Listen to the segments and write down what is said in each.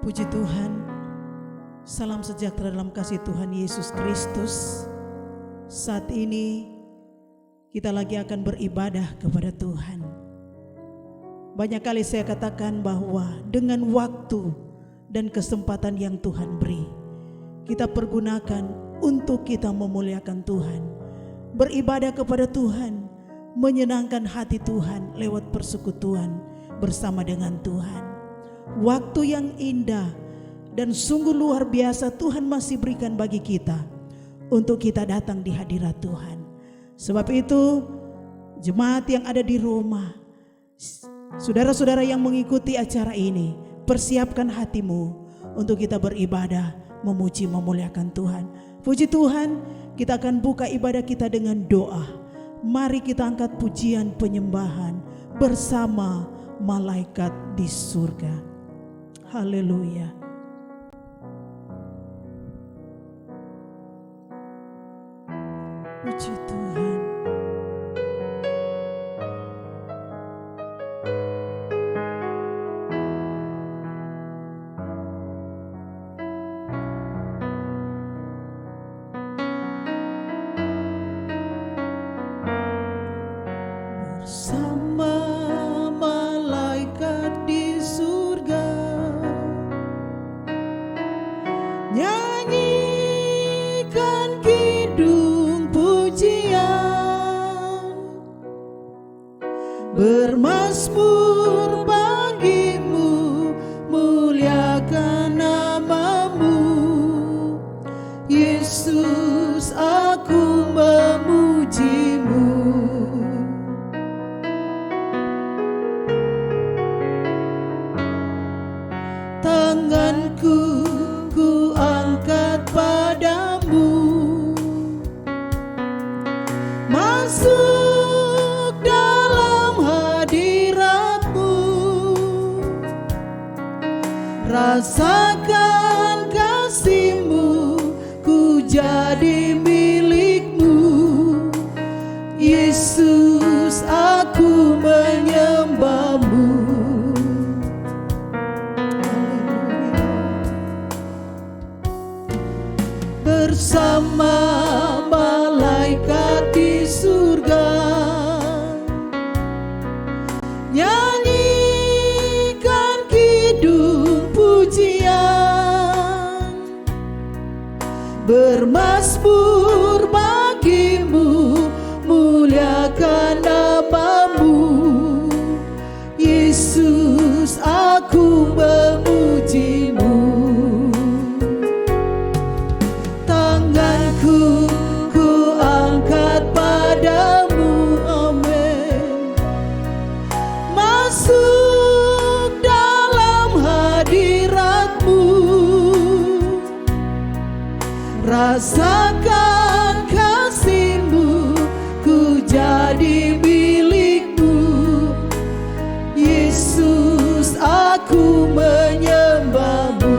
Puji Tuhan, salam sejahtera dalam kasih Tuhan Yesus Kristus. Saat ini kita lagi akan beribadah kepada Tuhan. Banyak kali saya katakan bahwa dengan waktu dan kesempatan yang Tuhan beri, kita pergunakan untuk kita memuliakan Tuhan, beribadah kepada Tuhan, menyenangkan hati Tuhan lewat persekutuan bersama dengan Tuhan. Waktu yang indah dan sungguh luar biasa Tuhan masih berikan bagi kita untuk kita datang di hadirat Tuhan. Sebab itu jemaat yang ada di rumah, saudara-saudara yang mengikuti acara ini, persiapkan hatimu untuk kita beribadah, memuji, memuliakan Tuhan. Puji Tuhan, kita akan buka ibadah kita dengan doa. Mari kita angkat pujian penyembahan bersama malaikat di surga. Haleluya. Puji Tuhan. Bersama malaikat di surga, nyanyikan kidung pujian, bermazmur bagimu, muliakan namamu. Yesus, aku memujimu. Tanganku ku angkat padamu, masuk dalam hadiratmu, rasakan kasihmu, ku jadi milikmu. Yesus, aku menyembahmu. Bersama malaikat di surga, nyanyikan kidung pujian, bermazmur bagimu, muliakan namamu. Yesus, aku memujimu. Tanganku ku angkat padamu, amin. Masuk dalam hadiratmu, rasakan kasihmu, ku jadi milikmu. Yesus, aku menyembahmu.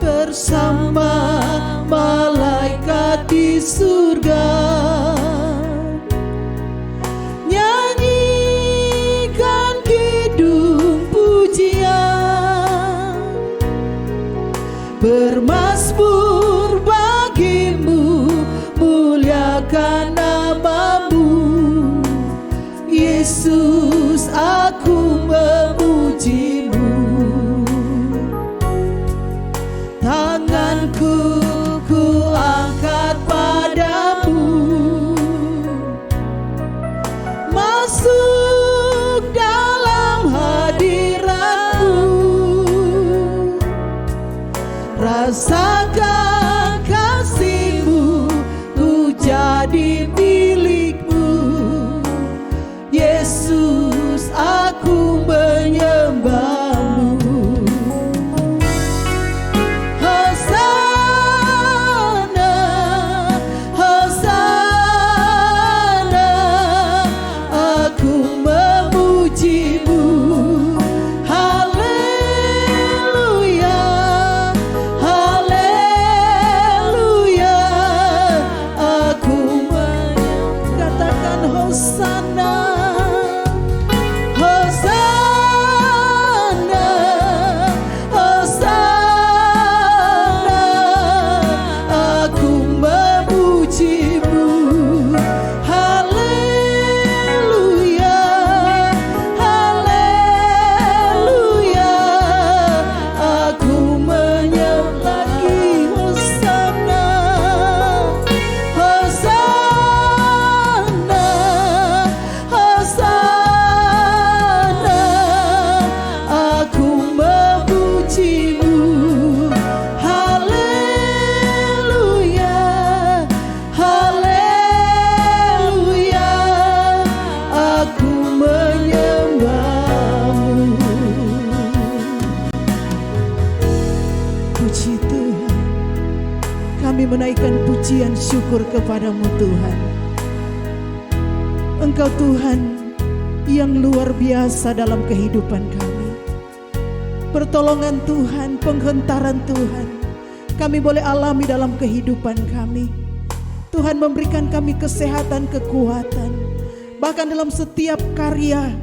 Bersama malaikat di surga, nyanyikan kidung pujian, bermazmur bagimu, muliakan namamu. Yesus, aku memujimu. Tanganku ku angkat padamu, masuk dalam hadiratmu, rasakan kasihmu, ku jadi milikmu. Yesus, aku menyembahmu. pujian syukur kepadamu Tuhan. Engkau Tuhan yang luar biasa dalam kehidupan kami. Pertolongan Tuhan, penghentaran Tuhan, kami boleh alami dalam kehidupan kami. Tuhan memberikan kami kesehatan, kekuatan, bahkan dalam setiap karya,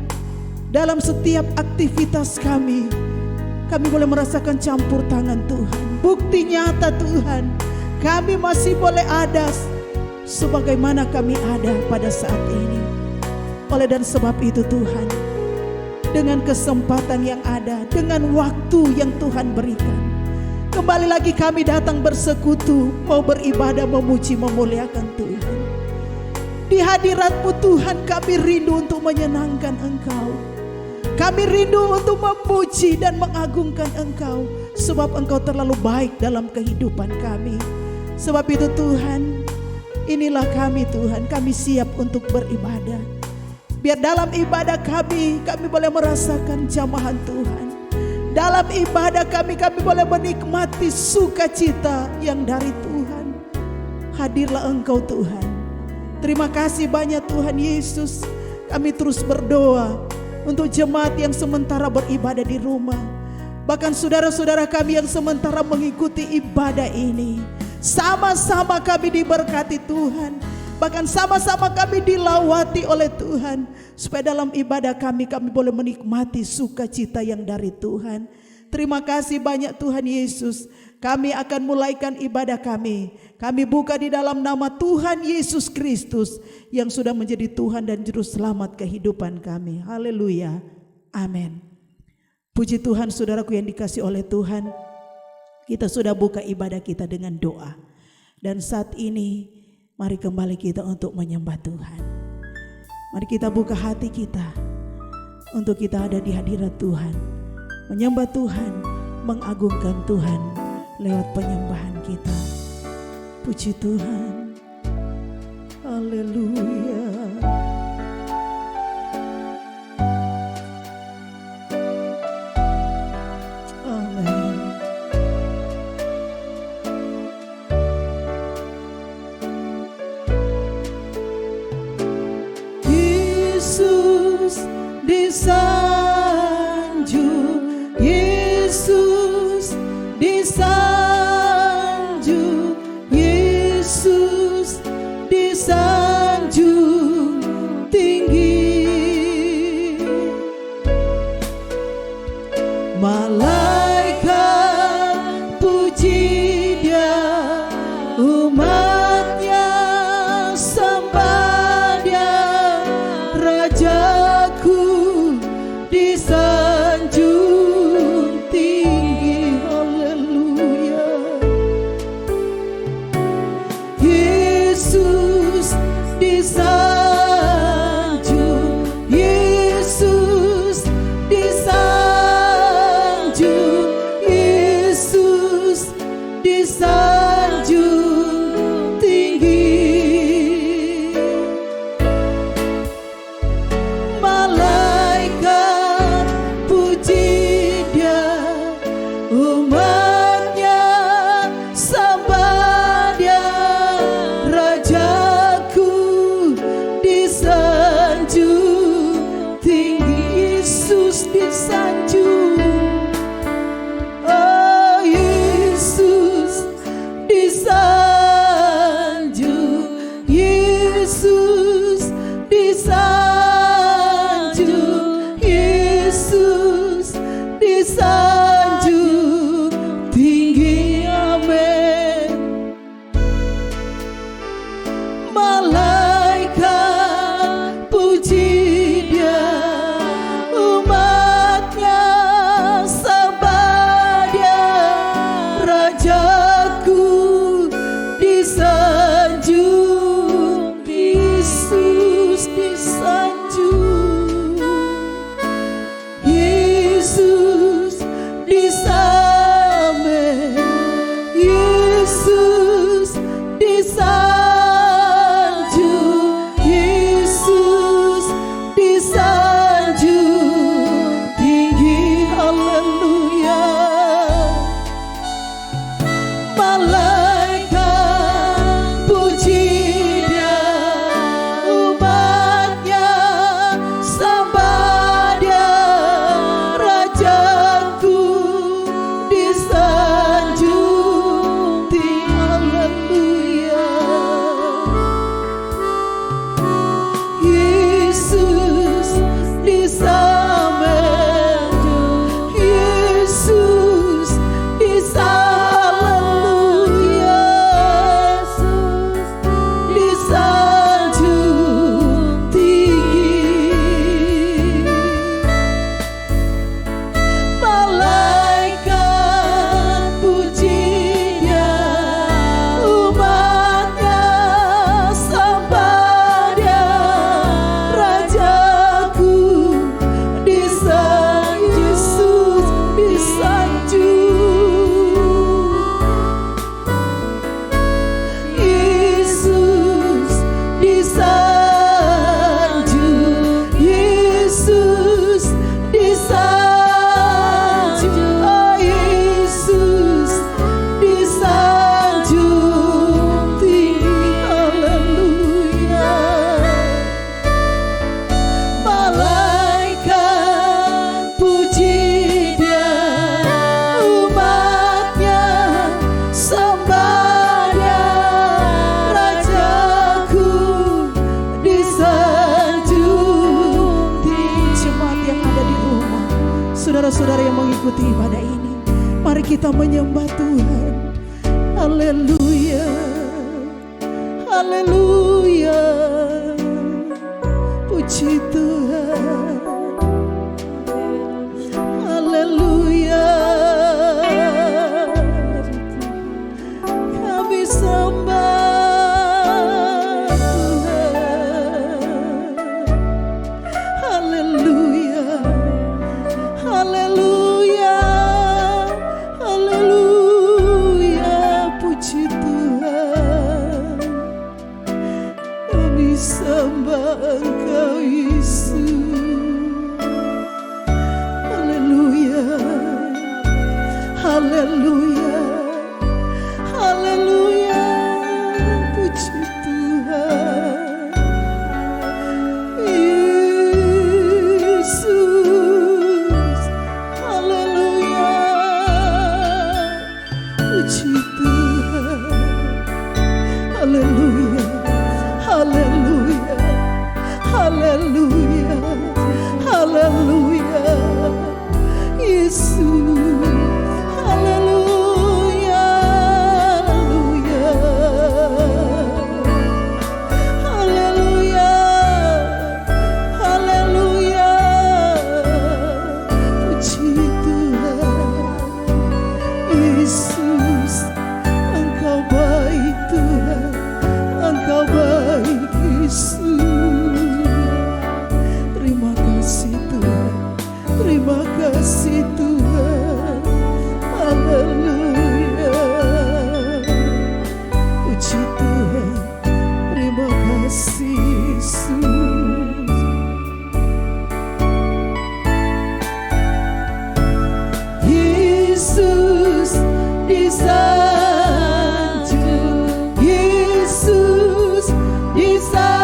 dalam setiap aktivitas kami boleh merasakan campur tangan Tuhan. Bukti nyata Tuhan, kami masih boleh ada sebagaimana kami ada pada saat ini. Oleh dan sebab itu Tuhan, dengan kesempatan yang ada, dengan waktu yang Tuhan berikan, kembali lagi kami datang bersekutu, mau beribadah, memuji, memuliakan Tuhan. Di hadirat-Mu Tuhan, kami rindu untuk menyenangkan Engkau. Kami rindu untuk memuji dan mengagungkan Engkau, sebab Engkau terlalu baik dalam kehidupan kami. Sebab itu Tuhan, inilah kami Tuhan, kami siap untuk beribadah. Biar dalam ibadah kami boleh merasakan jamahan Tuhan. Dalam ibadah kami boleh menikmati sukacita yang dari Tuhan. Hadirlah Engkau Tuhan. Terima kasih banyak Tuhan Yesus. Kami terus berdoa untuk jemaat yang sementara beribadah di rumah. Bahkan saudara-saudara kami yang sementara mengikuti ibadah ini. Sama-sama kami diberkati Tuhan. Bahkan sama-sama kami dilawati oleh Tuhan. Supaya dalam ibadah kami boleh menikmati sukacita yang dari Tuhan. Terima kasih banyak Tuhan Yesus. Kami akan mulaikan ibadah kami. Kami buka di dalam nama Tuhan Yesus Kristus, yang sudah menjadi Tuhan dan Juru Selamat kehidupan kami. Haleluya. Amin. Puji Tuhan saudaraku yang dikasih oleh Tuhan. Kita sudah buka ibadah kita dengan doa. Dan saat ini mari kembali kita untuk menyembah Tuhan. Mari kita buka hati kita untuk kita ada di hadirat Tuhan, menyembah Tuhan, mengagungkan Tuhan lewat penyembahan kita. Puji Tuhan. Haleluya. Disanjung, Yesus disanjung, Yesus disanjung tinggi. Malaikat puji Dia, umatnya sembah Dia, Rajaku disanjung tinggi. Haleluya. Yesus disanjung, Yesus disanjung, Yesus disanjung tinggi. Umatnya sembah Dia, Rajaku disanjung tinggi. Yesus disanjung, oh Yesus disanjung, Yesus disanjung, Yesus disanjung tinggi. Amin. Malaikat puji Dia, umatnya sembah Dia, Rajaku disanjung, Yesus disanjung, Yesus mengikuti ibadah ini. Mari kita menyembah Tuhan. Haleluya, haleluya, puji Tuhan. Haleluya, kami sembah Tuhan. Haleluya, haleluya, haleluya, puji Tuhan. Kami sembah Engkau Yesus. Haleluya, haleluya, haleluya, puji Tuhan. Yesus, haleluya, puji Tuhan. Haleluya, haleluya, haleluya, haleluya, Yesus. Haleluya, haleluya, haleluya, haleluya, puji Tuhan. Yesus, Engkau baik Tuhan, Engkau baik Yesus. Terima kasih Tuhan, terima kasih Tuhan. Haleluya, puji Tuhan. Terima kasih Yesus. Yesus disanjung, Yesus disanjung,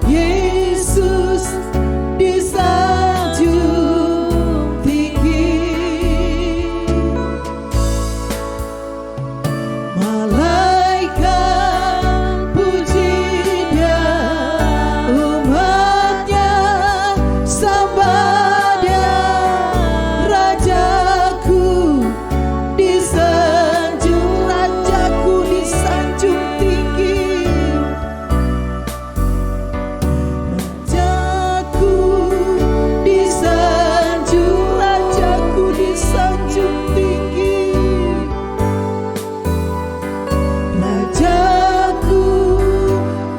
Yesus disanjung tinggi. Malaikat puji Dia, umatnya sembah Dia. Rajaku disanjung, Rajaku disanjung tinggi. Rajaku disanjung, Rajaku disanjung tinggi. Rajaku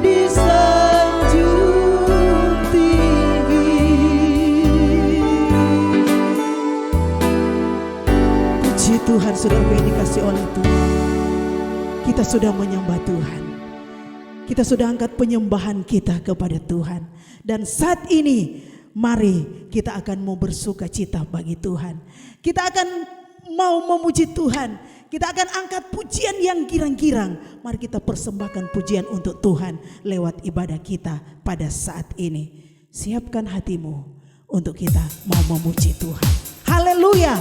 disanjung tinggi. Puji Tuhan, saudara yang dikasih oleh Tuhan. Kita sudah menyembah Tuhan. Kita sudah angkat penyembahan kita kepada Tuhan. Dan saat ini mari kita akan mau bersuka cita bagi Tuhan. Kita akan mau memuji Tuhan. Kita akan angkat pujian yang girang-girang. Mari kita persembahkan pujian untuk Tuhan lewat ibadah kita pada saat ini. Siapkan hatimu untuk kita mau memuji Tuhan. Haleluya.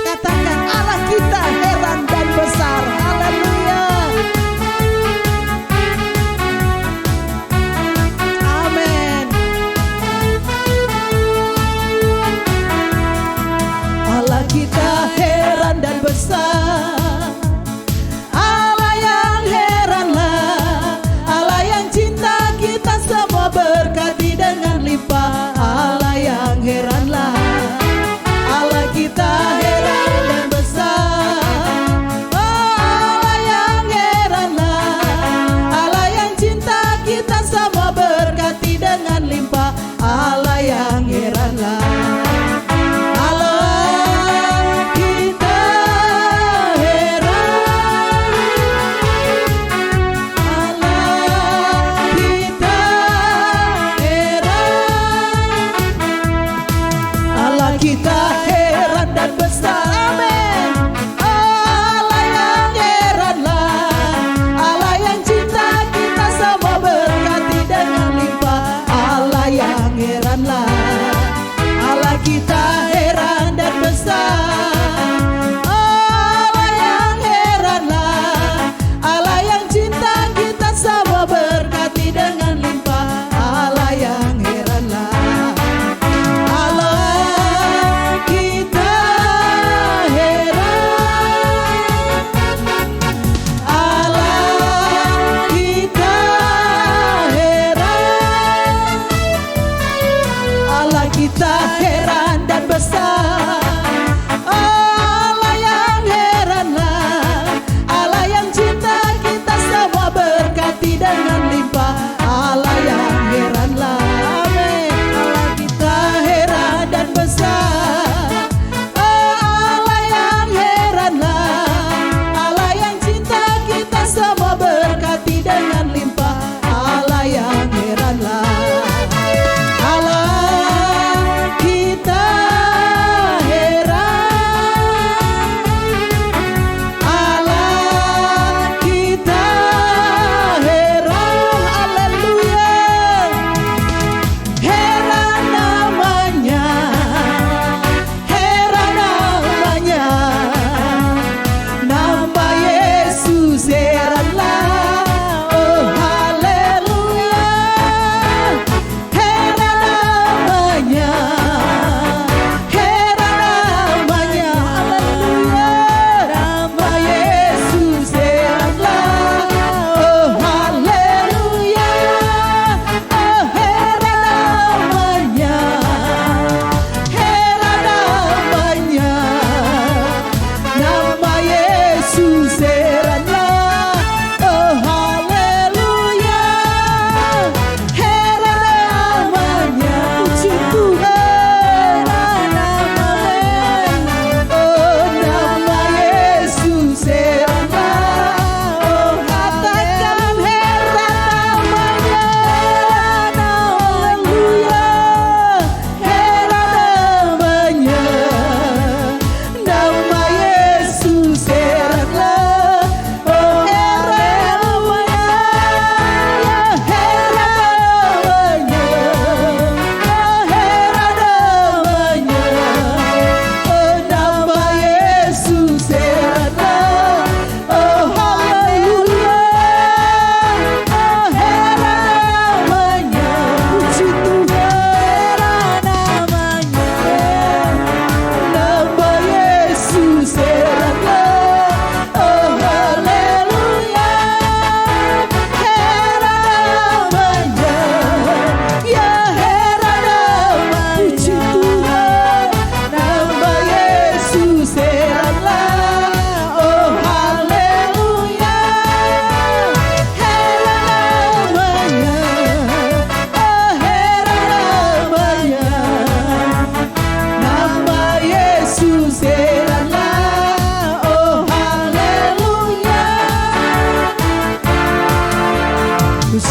Katakan Allah kita heran dan besar. Haleluya. Amin. Allah kita heran dan besar. Allah yang heranlah, Allah yang cinta kita semua berkati dengan limpah. Allah yang heranlah, Allah kita heran dan besar. Oh, Allah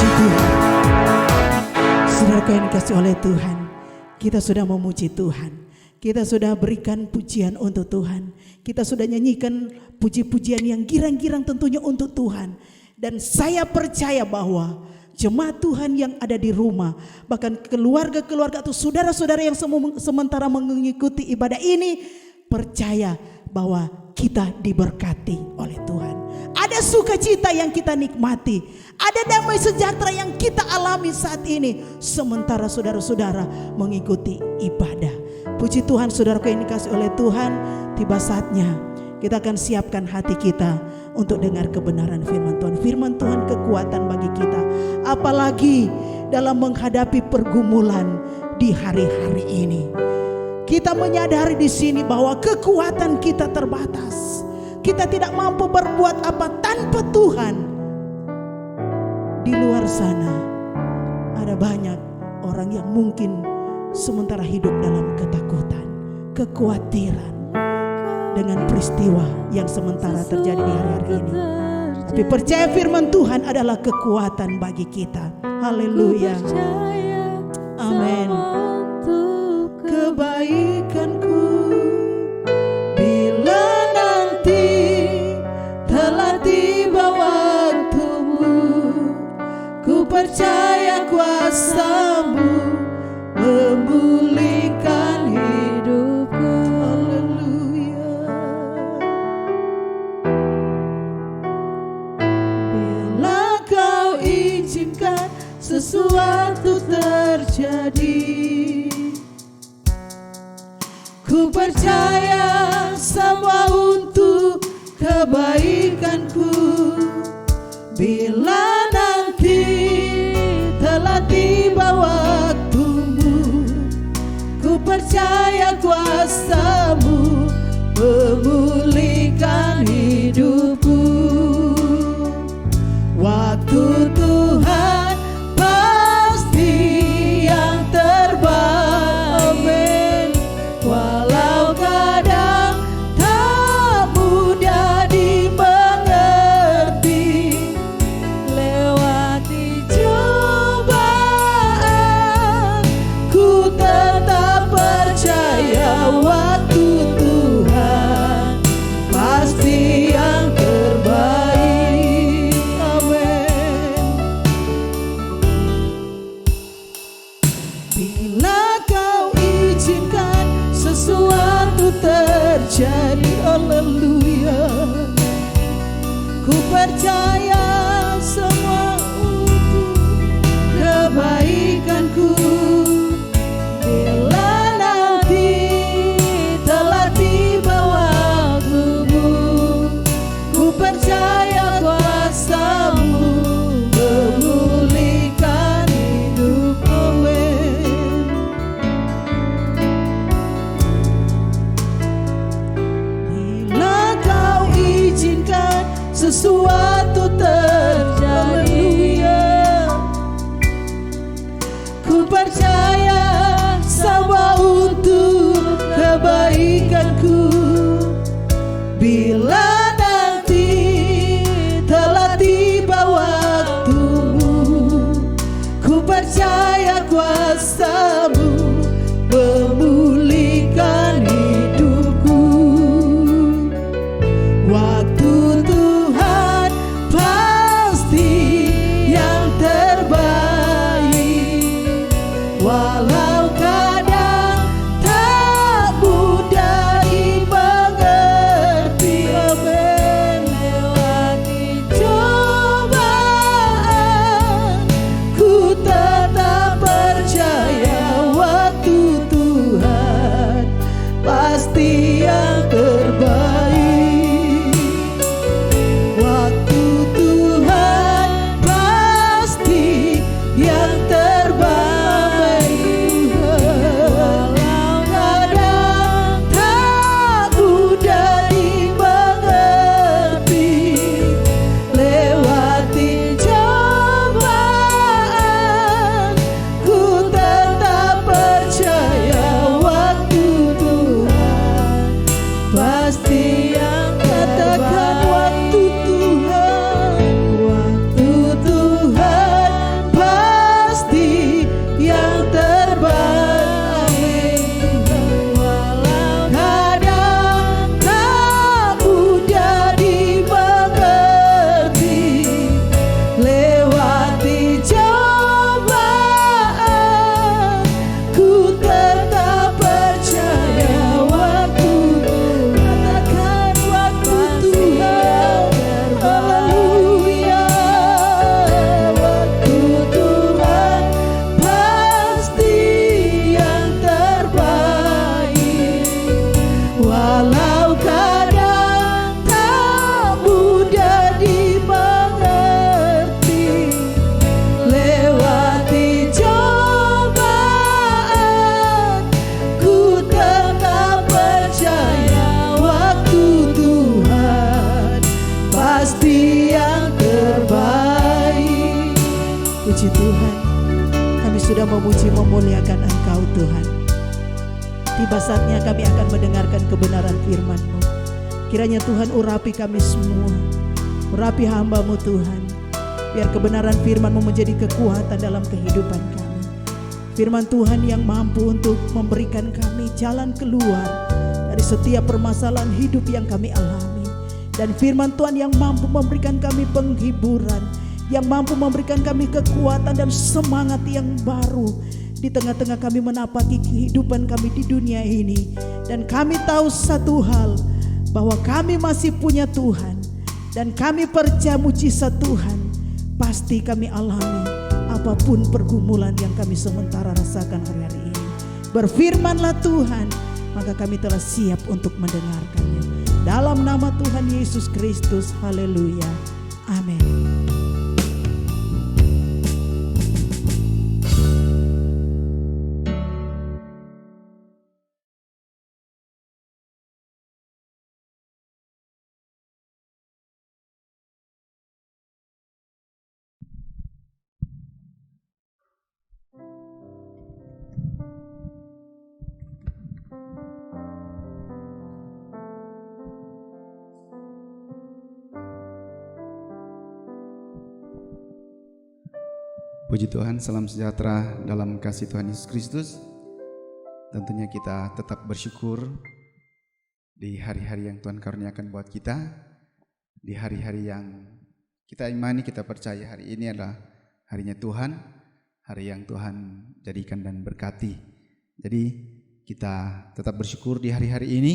Puji Tuhan. Saudara yang dikasih oleh Tuhan, kita sudah memuji Tuhan. Kita sudah berikan pujian untuk Tuhan. Kita sudah nyanyikan puji-pujian yang girang-girang tentunya untuk Tuhan. Dan saya percaya bahwa jemaat Tuhan yang ada di rumah, bahkan keluarga-keluarga atau saudara-saudara yang sementara mengikuti ibadah ini, percaya bahwa kita diberkati oleh Tuhan. Ada sukacita yang kita nikmati, ada damai sejahtera yang kita alami saat ini sementara saudara-saudara mengikuti ibadah. Puji Tuhan, saudaraku yang dikasih oleh Tuhan, tiba saatnya kita akan siapkan hati kita untuk dengar kebenaran firman Tuhan. Firman Tuhan kekuatan bagi kita, apalagi dalam menghadapi pergumulan di hari-hari ini. Kita menyadari di sini bahwa kekuatan kita terbatas. Kita tidak mampu berbuat apa tanpa Tuhan. Di luar sana ada banyak orang yang mungkin sementara hidup dalam ketakutan, kekhawatiran dengan peristiwa yang sementara terjadi di hari-hari ini. Tapi percaya firman Tuhan adalah kekuatan bagi kita. Haleluya. Amin. Kebaikanku bila nanti telah tiba waktumu, ku percaya kuasa-Mu memulihkan hidupku. Haleluya. Bila Kau izinkan sesuatu terjadi, ku percaya semua untuk kebaikanku. Bila nanti telah tiba waktumu, ku percaya kuasa-Mu memulihkan hidupku. Waktu Tuhan pasti yang terbaik. Amin. Walau kadang tak mudah dimengerti, Puji Tuhan, kami sudah memuji memuliakan Engkau Tuhan. Tiba saatnya kami akan mendengarkan kebenaran firman-Mu. Kiranya Tuhan urapi kami semua, urapi hamba-Mu Tuhan. Biar kebenaran firman-Mu menjadi kekuatan dalam kehidupan kami. Firman Tuhan yang mampu untuk memberikan kami jalan keluar dari setiap permasalahan hidup yang kami alami. Dan firman Tuhan yang mampu memberikan kami penghiburan, yang mampu memberikan kami kekuatan dan semangat yang baru di tengah-tengah kami menapaki kehidupan kami di dunia ini. Dan kami tahu satu hal, bahwa kami masih punya Tuhan, dan kami percaya mujizat Tuhan pasti kami alami apapun pergumulan yang kami sementara rasakan hari-hari ini. Berfirmanlah Tuhan, maka kami telah siap untuk mendengarkannya. Dalam nama Tuhan Yesus Kristus, haleluya, amin. Puji Tuhan, salam sejahtera dalam kasih Tuhan Yesus Kristus. Tentunya kita tetap bersyukur di hari-hari yang Tuhan karuniakan buat kita, di hari-hari yang kita imani, kita percaya hari ini adalah harinya Tuhan, hari yang Tuhan jadikan dan berkati. Jadi kita tetap bersyukur di hari-hari ini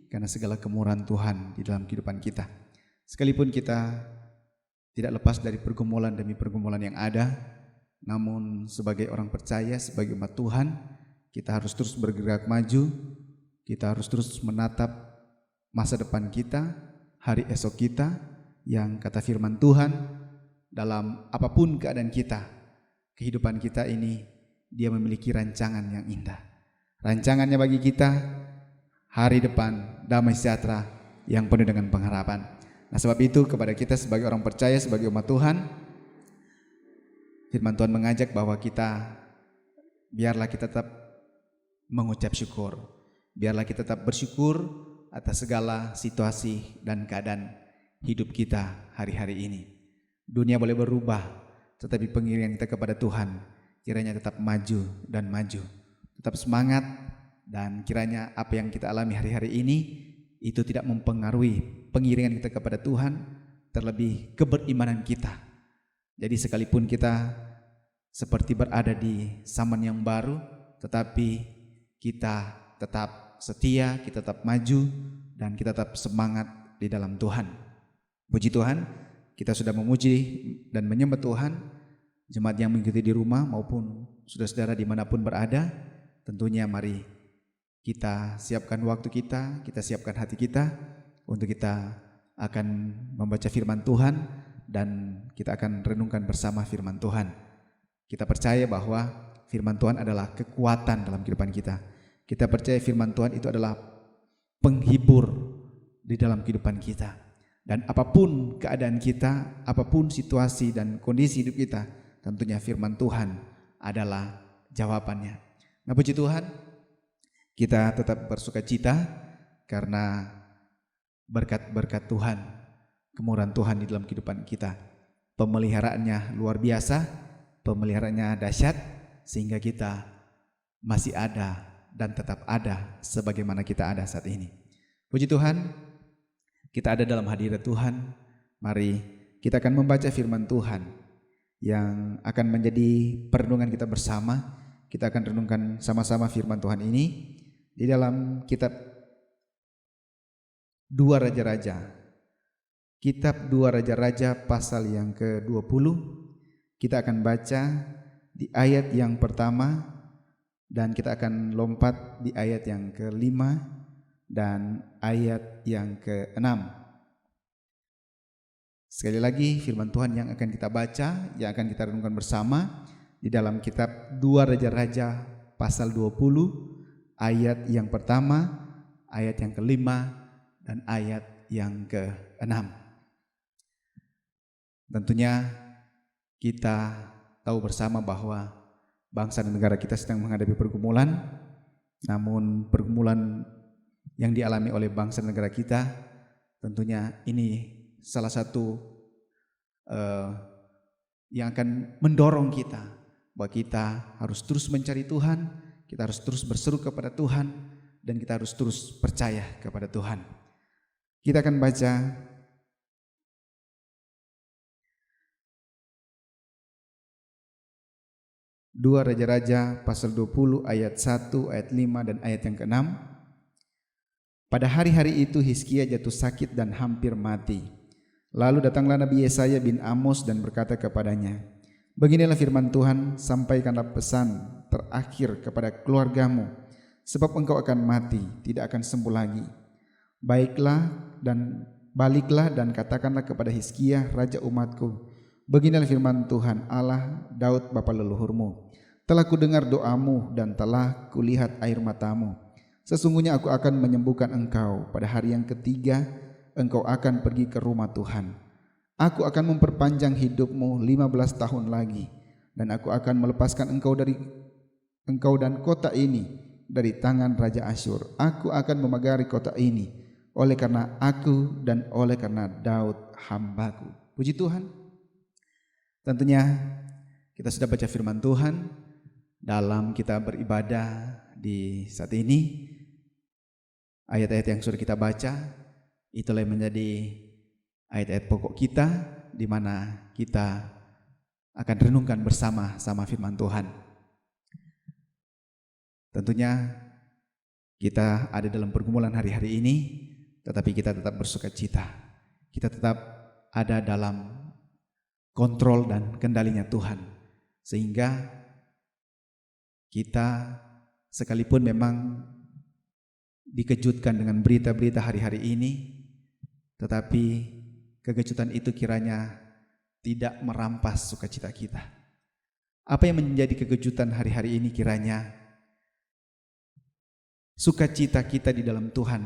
karena segala kemurahan Tuhan di dalam kehidupan kita. Sekalipun kita tidak lepas dari pergumulan demi pergumulan yang ada, namun sebagai orang percaya, sebagai umat Tuhan, kita harus terus bergerak maju. Kita harus terus menatap masa depan kita, hari esok kita, yang kata firman Tuhan, dalam apapun keadaan kita, kehidupan kita ini, Dia memiliki rancangan yang indah. Rancangannya bagi kita, hari depan damai sejahtera yang penuh dengan pengharapan. Nah, sebab itu kepada kita sebagai orang percaya, sebagai umat Tuhan, firman Tuhan mengajak bahwa biarlah kita tetap mengucap syukur. Biarlah kita tetap bersyukur atas segala situasi dan keadaan hidup kita hari-hari ini. Dunia boleh berubah, tetapi pengiringan kita kepada Tuhan kiranya tetap maju dan maju. Tetap semangat, dan kiranya apa yang kita alami hari-hari ini itu tidak mempengaruhi pengiringan kita kepada Tuhan, terlebih keberimanan kita. Jadi sekalipun kita seperti berada di zaman yang baru, tetapi kita tetap setia, kita tetap maju, dan kita tetap semangat di dalam Tuhan. Puji Tuhan, kita sudah memuji dan menyembah Tuhan. Jemaat yang mengikuti di rumah maupun saudara-saudara dimanapun berada, tentunya mari kita siapkan waktu kita siapkan hati kita untuk kita akan membaca firman Tuhan, dan kita akan renungkan bersama firman Tuhan. Kita percaya bahwa firman Tuhan adalah kekuatan dalam kehidupan kita. Kita percaya firman Tuhan itu adalah penghibur di dalam kehidupan kita. Dan apapun keadaan kita, apapun situasi dan kondisi hidup kita, tentunya firman Tuhan adalah jawabannya. Nah, puji Tuhan, kita tetap bersuka cita karena berkat-berkat Tuhan, kemurahan Tuhan di dalam kehidupan kita. Pemeliharaannya luar biasa, pemeliharaannya dahsyat, sehingga kita masih ada dan tetap ada sebagaimana kita ada saat ini. Puji Tuhan, kita ada dalam hadirat Tuhan. Mari kita akan membaca firman Tuhan yang akan menjadi perenungan kita bersama. Kita akan renungkan sama-sama firman Tuhan ini di dalam kitab 2 Raja-Raja. Kitab 2 Raja-Raja pasal yang ke-20. Kita akan baca di ayat yang pertama, dan kita akan lompat di ayat yang ke-5 dan ayat yang ke-6. Sekali lagi firman Tuhan yang akan kita baca, yang akan kita renungkan bersama di dalam kitab 2 Raja-Raja pasal 20, ayat yang pertama, ayat yang ke-5 dan ayat yang ke-6. Tentunya kita tahu bersama bahwa bangsa dan negara kita sedang menghadapi pergumulan, namun pergumulan yang dialami oleh bangsa dan negara kita tentunya ini salah satu yang akan mendorong kita bahwa kita harus terus mencari Tuhan, kita harus terus berseru kepada Tuhan, dan kita harus terus percaya kepada Tuhan. Kita akan baca Dua Raja-Raja pasal 20 ayat 1, ayat 5 dan ayat yang ke-6. Pada hari-hari itu Hizkia jatuh sakit dan hampir mati. Lalu datanglah Nabi Yesaya bin Amos dan berkata kepadanya, beginilah firman Tuhan, sampaikanlah pesan terakhir kepada keluargamu, sebab engkau akan mati, tidak akan sembuh lagi. Baliklah dan katakanlah kepada Hizkia raja umatku, beginilah firman Tuhan Allah Daud bapa leluhurmu, telah kudengar doamu dan telah kulihat air matamu. Sesungguhnya aku akan menyembuhkan engkau. Pada hari yang ketiga engkau akan pergi ke rumah Tuhan. Aku akan memperpanjang hidupmu 15 tahun lagi, dan aku akan melepaskan engkau dan kota ini dari tangan Raja Asyur. Aku akan memagari kota ini oleh karena aku dan oleh karena Daud hambaku. Puji Tuhan. Tentunya kita sudah baca firman Tuhan dalam kita beribadah di saat ini. Ayat-ayat yang sudah kita baca itulah yang menjadi ayat-ayat pokok kita, di mana kita akan renungkan bersama-sama firman Tuhan. Tentunya kita ada dalam pergumulan hari-hari ini, tetapi kita tetap bersukacita. Kita tetap ada dalam kontrol dan kendalinya Tuhan, sehingga kita sekalipun memang dikejutkan dengan berita-berita hari-hari ini, tetapi kekejutan itu kiranya tidak merampas sukacita kita. Apa yang menjadi kekejutan hari-hari ini kiranya sukacita kita di dalam Tuhan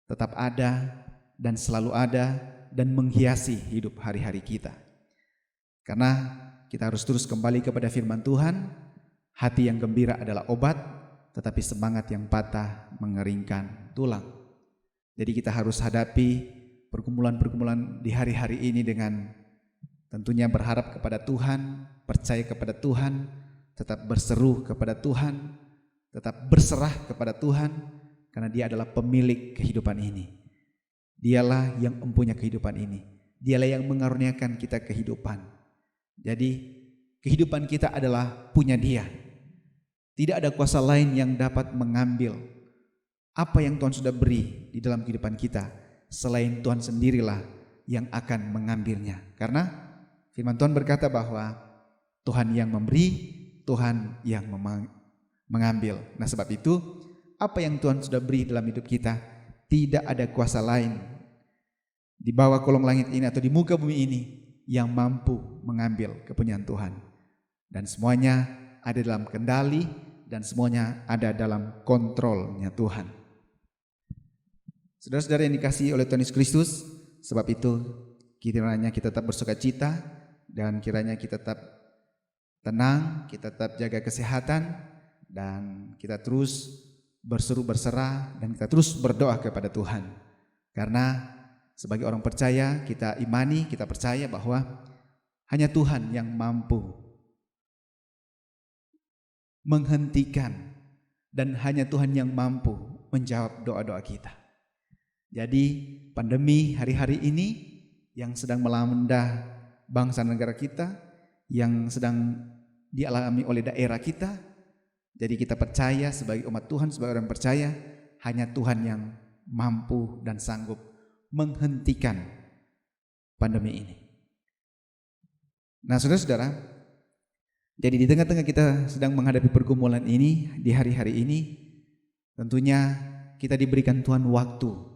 tetap ada dan selalu ada dan menghiasi hidup hari-hari kita. Karena kita harus terus kembali kepada firman Tuhan. Hati yang gembira adalah obat, tetapi semangat yang patah mengeringkan tulang. Jadi kita harus hadapi pergumulan-pergumulan di hari-hari ini dengan tentunya berharap kepada Tuhan, percaya kepada Tuhan, tetap berseru kepada Tuhan, tetap berserah kepada Tuhan, karena Dia adalah pemilik kehidupan ini. Dialah yang mempunyai kehidupan ini. Dialah yang mengaruniakan kita kehidupan. Jadi kehidupan kita adalah punya Dia. Tidak ada kuasa lain yang dapat mengambil apa yang Tuhan sudah beri di dalam kehidupan kita, selain Tuhan sendirilah yang akan mengambilnya. Karena firman Tuhan berkata bahwa Tuhan yang memberi, Tuhan yang mengambil. Nah, sebab itu apa yang Tuhan sudah beri dalam hidup kita, tidak ada kuasa lain di bawah kolong langit ini atau di muka bumi ini yang mampu mengambil kepunyaan Tuhan. Dan semuanya ada dalam kendali dan semuanya ada dalam kontrolnya Tuhan. Saudara-saudara yang dikasihi oleh Tuhan Yesus Kristus, sebab itu kiranya kita tetap bersukacita dan kiranya kita tetap tenang, kita tetap jaga kesehatan, dan kita terus berseru berserah dan kita terus berdoa kepada Tuhan. Karena sebagai orang percaya, kita imani, kita percaya bahwa hanya Tuhan yang mampu menghentikan dan hanya Tuhan yang mampu menjawab doa-doa kita. Jadi pandemi hari-hari ini yang sedang melanda bangsa negara kita, yang sedang dialami oleh daerah kita, jadi kita percaya sebagai umat Tuhan, sebagai orang percaya, hanya Tuhan yang mampu dan sanggup menghentikan pandemi ini. Nah, saudara-saudara, jadi di tengah-tengah kita sedang menghadapi pergumulan ini, di hari-hari ini, tentunya kita diberikan Tuhan waktu.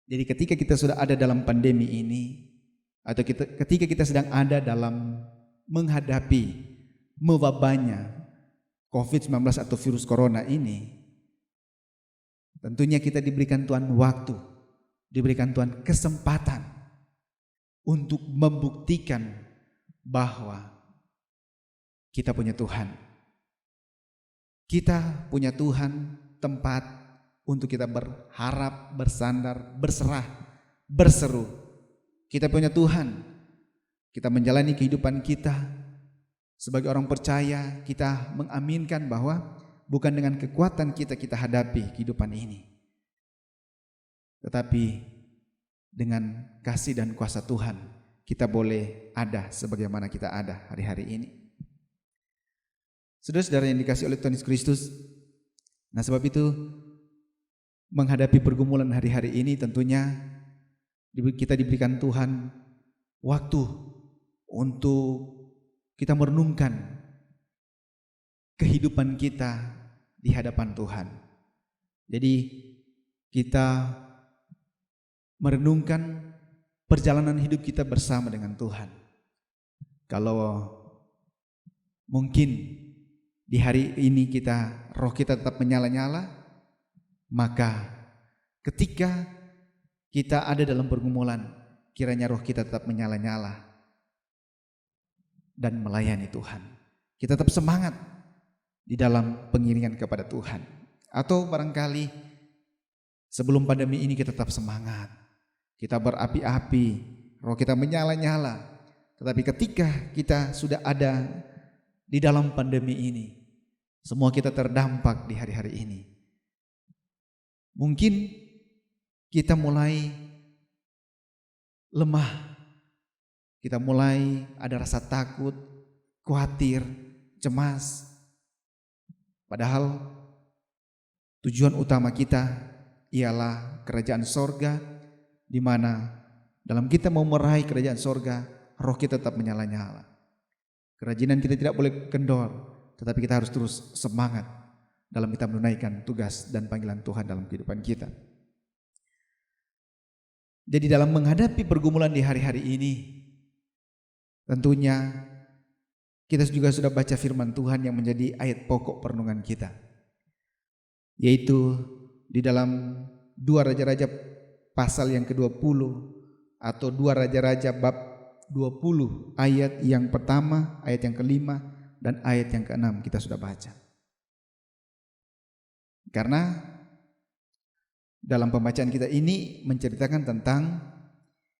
Jadi ketika kita sudah ada dalam pandemi ini, atau ketika kita sedang ada dalam menghadapi mewabahnya COVID-19 atau virus corona ini, tentunya kita diberikan Tuhan waktu, diberikan Tuhan kesempatan untuk membuktikan bahwa kita punya Tuhan. Kita punya Tuhan, tempat untuk kita berharap, bersandar, berserah, berseru. Kita punya Tuhan. Kita menjalani kehidupan kita sebagai orang percaya, kita mengaminkan bahwa bukan dengan kekuatan kita hadapi kehidupan ini, tetapi dengan kasih dan kuasa Tuhan kita boleh ada sebagaimana kita ada hari-hari ini. Saudara-saudara yang dikasihi oleh Tuhan Yesus Kristus, nah sebab itu menghadapi pergumulan hari-hari ini tentunya kita diberikan Tuhan waktu untuk kita merenungkan kehidupan kita di hadapan Tuhan. Jadi kita merenungkan perjalanan hidup kita bersama dengan Tuhan. Kalau mungkin di hari ini roh kita tetap menyala-nyala, maka ketika kita ada dalam pergumulan, kiranya roh kita tetap menyala-nyala dan melayani Tuhan. Kita tetap semangat di dalam pengiringan kepada Tuhan. Atau barangkali sebelum pandemi ini kita tetap semangat, kita berapi-api, roh kita menyala-nyala. Tetapi ketika kita sudah ada di dalam pandemi ini, semua kita terdampak di hari-hari ini. Mungkin kita mulai lemah, kita mulai ada rasa takut, khawatir, cemas. Padahal tujuan utama kita ialah kerajaan sorga, di mana dalam kita mau meraih kerajaan sorga, roh kita tetap menyala-nyala. Kerajinan kita tidak boleh kendor, tetapi kita harus terus semangat dalam kita menunaikan tugas dan panggilan Tuhan dalam kehidupan kita. Jadi dalam menghadapi pergumulan di hari-hari ini, tentunya kita juga sudah baca firman Tuhan yang menjadi ayat pokok perenungan kita, yaitu di dalam 2 Raja-Raja pasal yang ke-20 atau 2 Raja-Raja bab 20 ayat yang pertama, ayat yang ke-5 dan ayat yang ke-6 kita sudah baca. Karena dalam pembacaan kita ini menceritakan tentang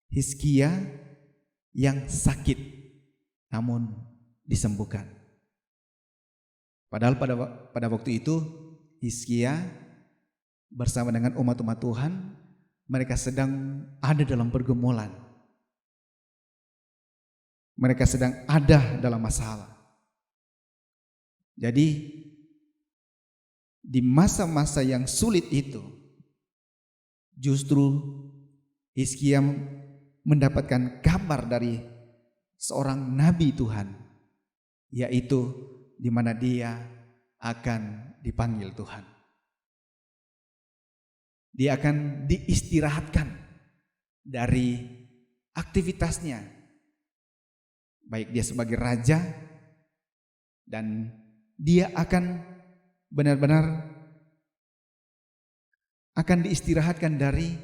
Hizkia yang sakit namun disembuhkan. Padahal pada waktu itu Hizkia bersama dengan umat-umat Tuhan, mereka sedang ada dalam pergumulan. Mereka sedang ada dalam masalah. Jadi di masa-masa yang sulit itu, justru Hizkia mendapatkan kabar dari seorang nabi Tuhan, yaitu di mana dia akan dipanggil Tuhan. Dia akan diistirahatkan dari aktivitasnya, baik dia sebagai raja, dan dia akan benar-benar akan diistirahatkan dari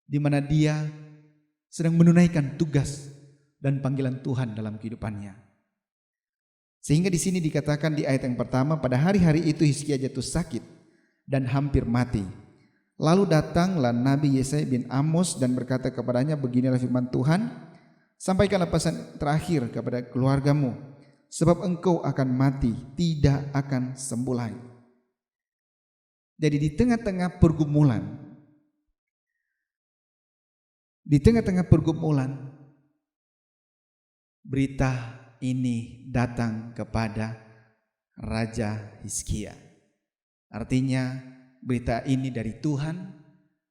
di mana dia sedang menunaikan tugas dan panggilan Tuhan dalam kehidupannya. Sehingga di sini dikatakan di ayat yang pertama, pada hari-hari itu Hizkia jatuh sakit dan hampir mati. Lalu datanglah Nabi Yesaya bin Amos dan berkata kepadanya, beginilah firman Tuhan, sampaikanlah pesan terakhir kepada keluargamu, sebab engkau akan mati, tidak akan sembuh lagi. Jadi di tengah-tengah pergumulan, berita ini datang kepada Raja Hizkia. Artinya berita ini dari Tuhan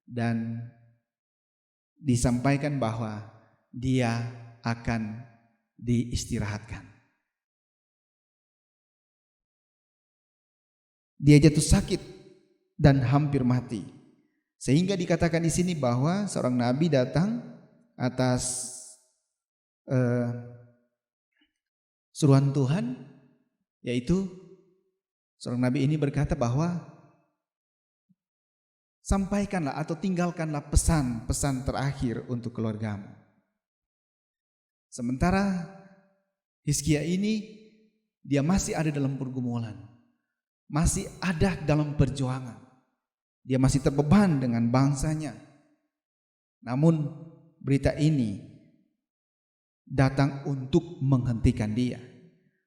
dan disampaikan bahwa dia akan diistirahatkan. Dia jatuh sakit dan hampir mati. Sehingga dikatakan di sini bahwa seorang nabi datang atas suruhan Tuhan, yaitu seorang nabi ini berkata bahwa sampaikanlah atau tinggalkanlah pesan-pesan terakhir untuk keluargamu. Sementara Hizkia ini dia masih ada dalam pergumulan, masih ada dalam perjuangan. Dia masih terbeban dengan bangsanya. Namun berita ini datang untuk menghentikan dia.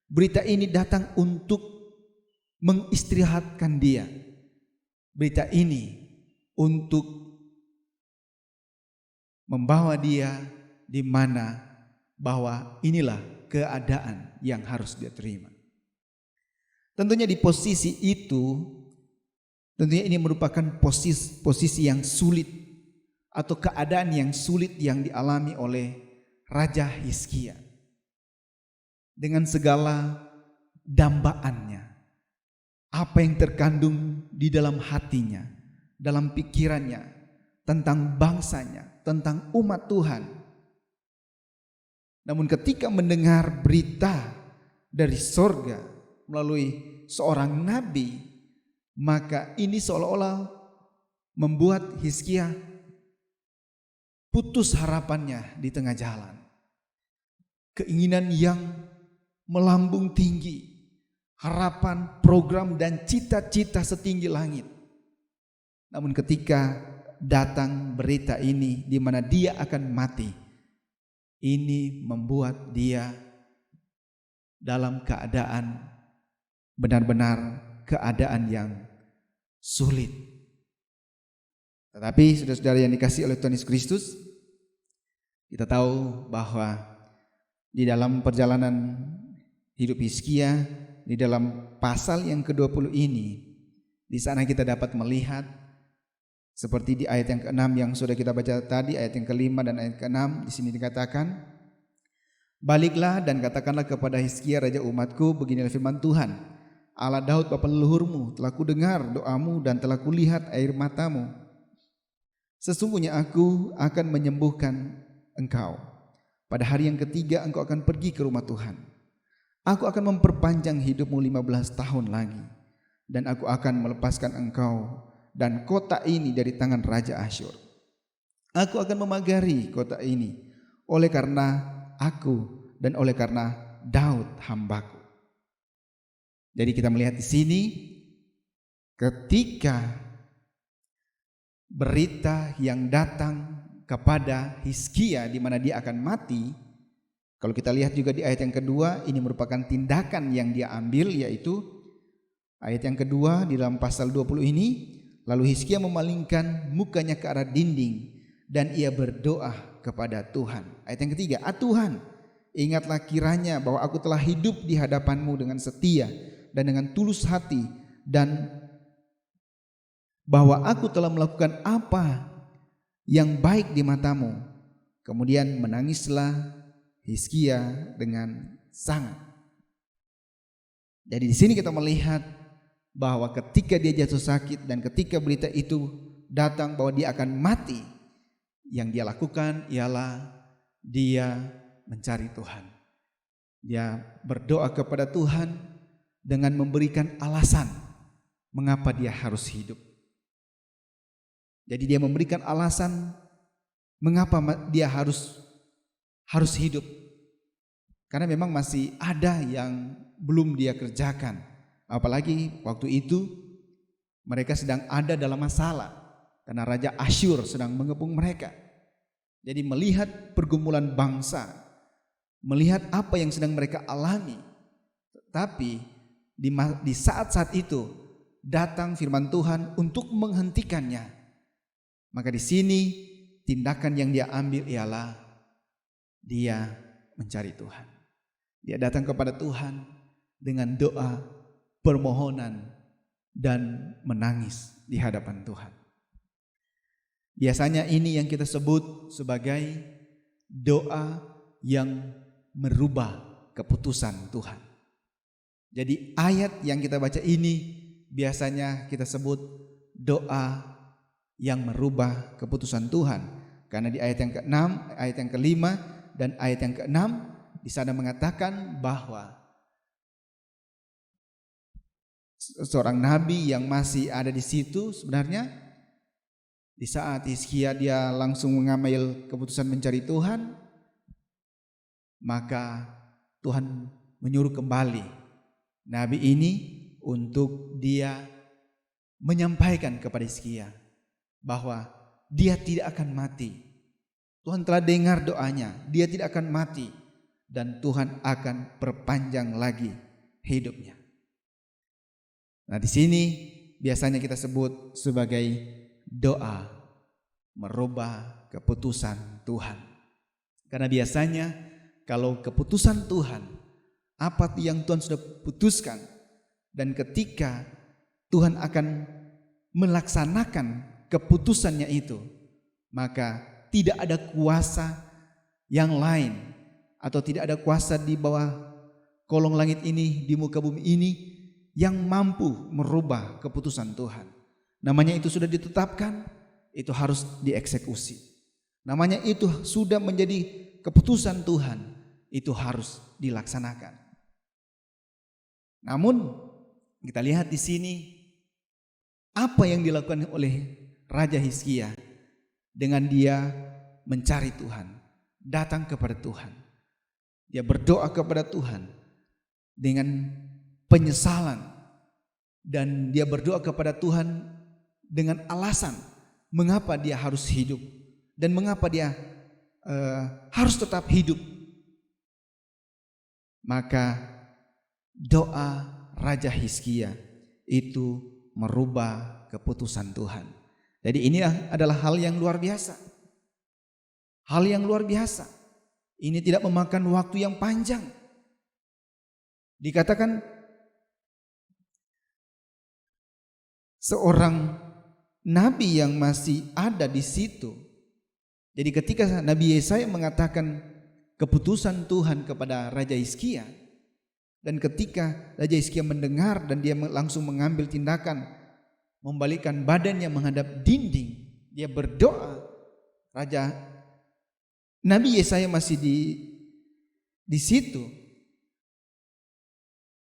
Berita ini datang untuk mengistirahatkan dia. Berita ini untuk membawa dia di mana bahwa inilah keadaan yang harus dia terima. Tentunya di posisi itu, tentunya ini merupakan posisi yang sulit atau keadaan yang sulit yang dialami oleh Raja Hizkia. Dengan segala dambaannya, apa yang terkandung di dalam hatinya, dalam pikirannya, tentang bangsanya, tentang umat Tuhan. Namun ketika mendengar berita dari sorga melalui seorang nabi, maka ini seolah-olah membuat Hizkia putus harapannya di tengah jalan. Keinginan yang melambung tinggi, harapan, program dan cita-cita setinggi langit. Namun ketika datang berita ini di mana dia akan mati, ini membuat dia dalam keadaan benar-benar keadaan yang sulit. Tetapi saudara-saudara yang dikasihi oleh Tuhan Yesus Kristus, kita tahu bahwa di dalam perjalanan hidup Hizkia, di dalam pasal yang ke-20 ini, di sana kita dapat melihat seperti di ayat yang ke-6 yang sudah kita baca tadi, ayat yang ke-5 dan ayat ke-6, di sini dikatakan, baliklah dan katakanlah kepada Hizkia raja umatku, beginilah firman Tuhan, Allah Daud bapa leluhurmu, telah kudengar doamu dan telah kulihat air matamu. Sesungguhnya aku akan menyembuhkan engkau. Pada hari yang ketiga engkau akan pergi ke rumah Tuhan. Aku akan memperpanjang hidupmu 15 tahun lagi, dan aku akan melepaskan engkau dan kota ini dari tangan Raja Asyur. Aku akan memagari kota ini oleh karena aku dan oleh karena Daud hambaku. Jadi kita melihat di sini ketika berita yang datang kepada Hizkia di mana dia akan mati, kalau kita lihat juga di ayat yang kedua, ini merupakan tindakan yang dia ambil, yaitu ayat yang kedua di dalam pasal 20 ini, lalu Hizkia memalingkan mukanya ke arah dinding dan ia berdoa kepada Tuhan. Ayat yang ketiga, Tuhan, ingatlah kiranya bahwa aku telah hidup di hadapanmu dengan setia dan dengan tulus hati, dan bahwa aku telah melakukan apa yang baik di matamu. Kemudian menangislah Hizkia dengan sangat. Jadi di sini kita melihat bahwa ketika dia jatuh sakit dan ketika berita itu datang bahwa dia akan mati, yang dia lakukan ialah dia mencari Tuhan. Dia berdoa kepada Tuhan dengan memberikan alasan mengapa dia harus hidup. Jadi dia memberikan alasan mengapa dia harus hidup. Karena memang masih ada yang belum dia kerjakan. Apalagi waktu itu mereka sedang ada dalam masalah karena Raja Asyur sedang mengepung mereka. Jadi melihat pergumulan bangsa, melihat apa yang sedang mereka alami. Tapi di saat-saat itu datang firman Tuhan untuk menghentikannya. Maka di sini tindakan yang dia ambil ialah dia mencari Tuhan. Dia datang kepada Tuhan dengan doa, permohonan, dan menangis di hadapan Tuhan. Biasanya ini yang kita sebut sebagai doa yang merubah keputusan Tuhan. Jadi ayat yang kita baca ini biasanya kita sebut doa yang merubah keputusan Tuhan. Karena di ayat yang ke-6, ayat yang ke-5 dan ayat yang ke-6 di sana mengatakan bahwa seorang nabi yang masih ada di situ sebenarnya di saat Hizkia dia langsung mengambil keputusan mencari Tuhan, maka Tuhan menyuruh kembali nabi ini untuk dia menyampaikan kepada Hizkia bahwa dia tidak akan mati. Tuhan telah dengar doanya, dia tidak akan mati dan Tuhan akan perpanjang lagi hidupnya. Nah, di sini biasanya kita sebut sebagai doa merubah keputusan Tuhan. Karena biasanya kalau keputusan Tuhan, apa yang Tuhan sudah putuskan, dan ketika Tuhan akan melaksanakan keputusannya itu, maka tidak ada kuasa yang lain atau tidak ada kuasa di bawah kolong langit ini, di muka bumi ini yang mampu merubah keputusan Tuhan. Namanya itu sudah ditetapkan, itu harus dieksekusi. Namanya itu sudah menjadi keputusan Tuhan, itu harus dilaksanakan. Namun kita lihat di sini apa yang dilakukan oleh Raja Hizkia dengan dia mencari Tuhan, datang kepada Tuhan. Dia berdoa kepada Tuhan dengan penyesalan, dan dia berdoa kepada Tuhan dengan alasan mengapa dia harus hidup dan mengapa dia harus tetap hidup. Maka doa Raja Hizkia itu merubah keputusan Tuhan. Jadi ini adalah hal yang luar biasa. Hal yang luar biasa. Ini tidak memakan waktu yang panjang. Dikatakan seorang nabi yang masih ada di situ. Jadi ketika Nabi Yesaya mengatakan keputusan Tuhan kepada Raja Hizkia, dan ketika Raja Hizkia mendengar dan dia langsung mengambil tindakan membalikkan badannya menghadap dinding, dia berdoa. Nabi Yesaya masih di situ.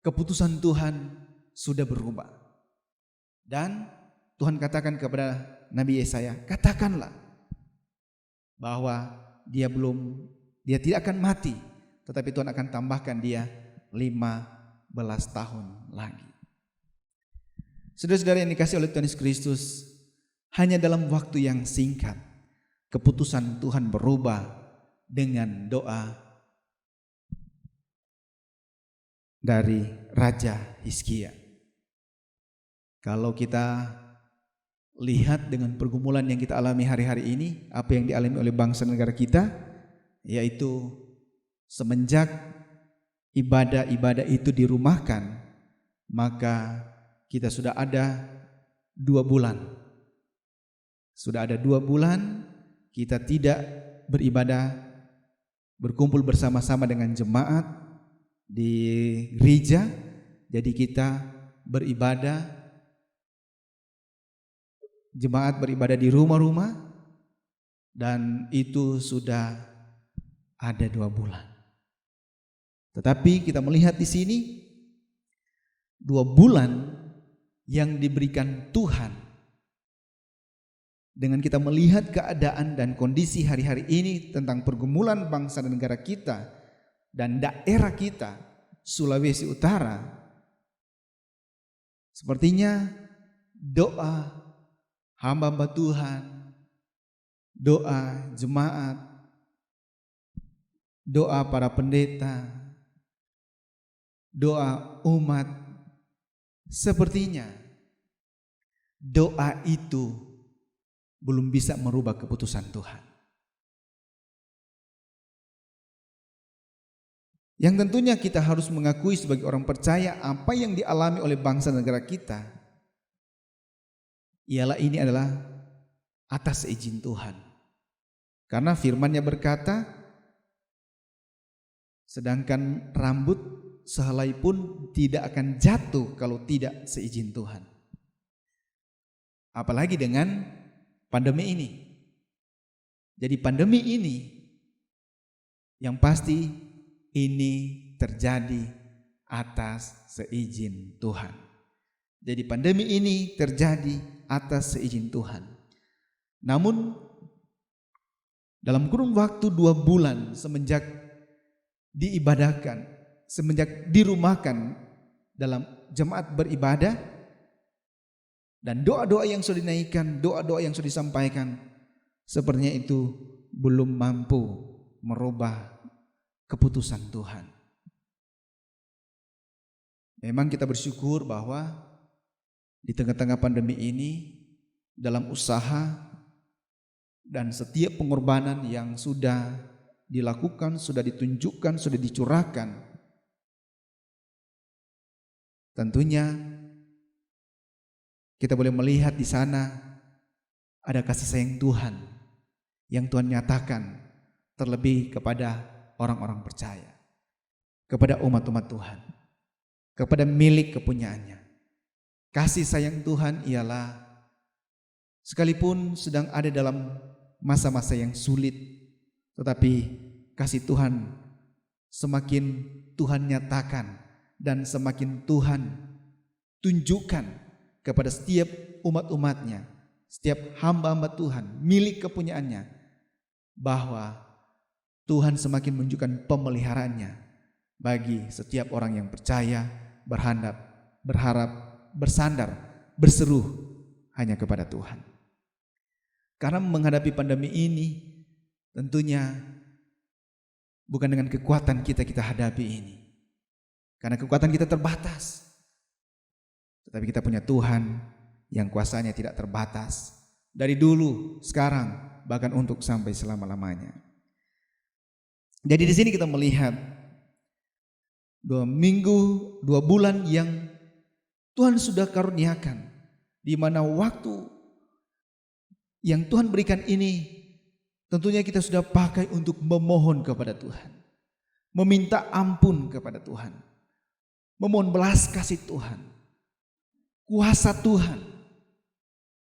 Keputusan Tuhan sudah berubah. Dan Tuhan katakan kepada Nabi Yesaya, katakanlah bahwa dia tidak akan mati, tetapi Tuhan akan tambahkan dia 15 tahun lagi. Saudara-saudara yang dikasihi oleh Tuhan Yesus Kristus, hanya dalam waktu yang singkat keputusan Tuhan berubah dengan doa dari Raja Hizkia. Kalau kita lihat dengan pergumulan yang kita alami hari-hari ini, apa yang dialami oleh bangsa negara kita, yaitu semenjak ibadah-ibadah itu dirumahkan, maka kita sudah ada 2 bulan. Sudah ada 2 bulan kita tidak beribadah, berkumpul bersama-sama dengan jemaat di gereja. Jadi kita beribadah, jemaat beribadah di rumah-rumah, dan itu sudah ada 2 bulan. Tetapi kita melihat di sini 2 bulan yang diberikan Tuhan, dengan kita melihat keadaan dan kondisi hari-hari ini tentang pergumulan bangsa dan negara kita dan daerah kita, Sulawesi Utara, sepertinya doa hamba-hamba Tuhan, doa jemaat, doa para pendeta, doa umat, sepertinya doa itu belum bisa merubah keputusan Tuhan. Yang tentunya kita harus mengakui sebagai orang percaya, apa yang dialami oleh bangsa negara kita ialah ini adalah atas izin Tuhan. Karena firman-Nya berkata, sedangkan rambut sehelai pun tidak akan jatuh kalau tidak seizin Tuhan. Apalagi dengan pandemi ini. Jadi pandemi ini yang pasti ini terjadi atas seizin Tuhan. Jadi pandemi ini terjadi atas seizin Tuhan. Namun dalam kurun waktu 2 bulan semenjak diibadahkan, semenjak dirumahkan dalam jemaat beribadah, dan doa-doa yang sudah dinaikkan, doa-doa yang sudah disampaikan, sepertinya itu belum mampu merubah keputusan Tuhan. Memang kita bersyukur bahwa di tengah-tengah pandemi ini, dalam usaha dan setiap pengorbanan yang sudah dilakukan, sudah ditunjukkan, sudah dicurahkan, tentunya kita boleh melihat di sana ada kasih sayang Tuhan yang Tuhan nyatakan terlebih kepada orang-orang percaya, kepada umat-umat Tuhan, kepada milik kepunyaannya. Kasih sayang Tuhan ialah sekalipun sedang ada dalam masa-masa yang sulit, tetapi kasih Tuhan semakin Tuhan nyatakan dan semakin Tuhan tunjukkan kepada setiap umat-umatnya, setiap hamba-hamba Tuhan, milik kepunyaannya, bahwa Tuhan semakin menunjukkan pemeliharaannya bagi setiap orang yang percaya, berharap, bersandar, berseru hanya kepada Tuhan. Karena menghadapi pandemi ini tentunya bukan dengan kekuatan kita hadapi ini. Karena kekuatan kita terbatas. Tetapi kita punya Tuhan yang kuasanya tidak terbatas. Dari dulu, sekarang, bahkan untuk sampai selama-lamanya. Jadi di sini kita melihat 2 minggu, 2 bulan yang Tuhan sudah karuniakan, di mana waktu yang Tuhan berikan ini tentunya kita sudah pakai untuk memohon kepada Tuhan, meminta ampun kepada Tuhan, memohon belas kasih Tuhan, kuasa Tuhan.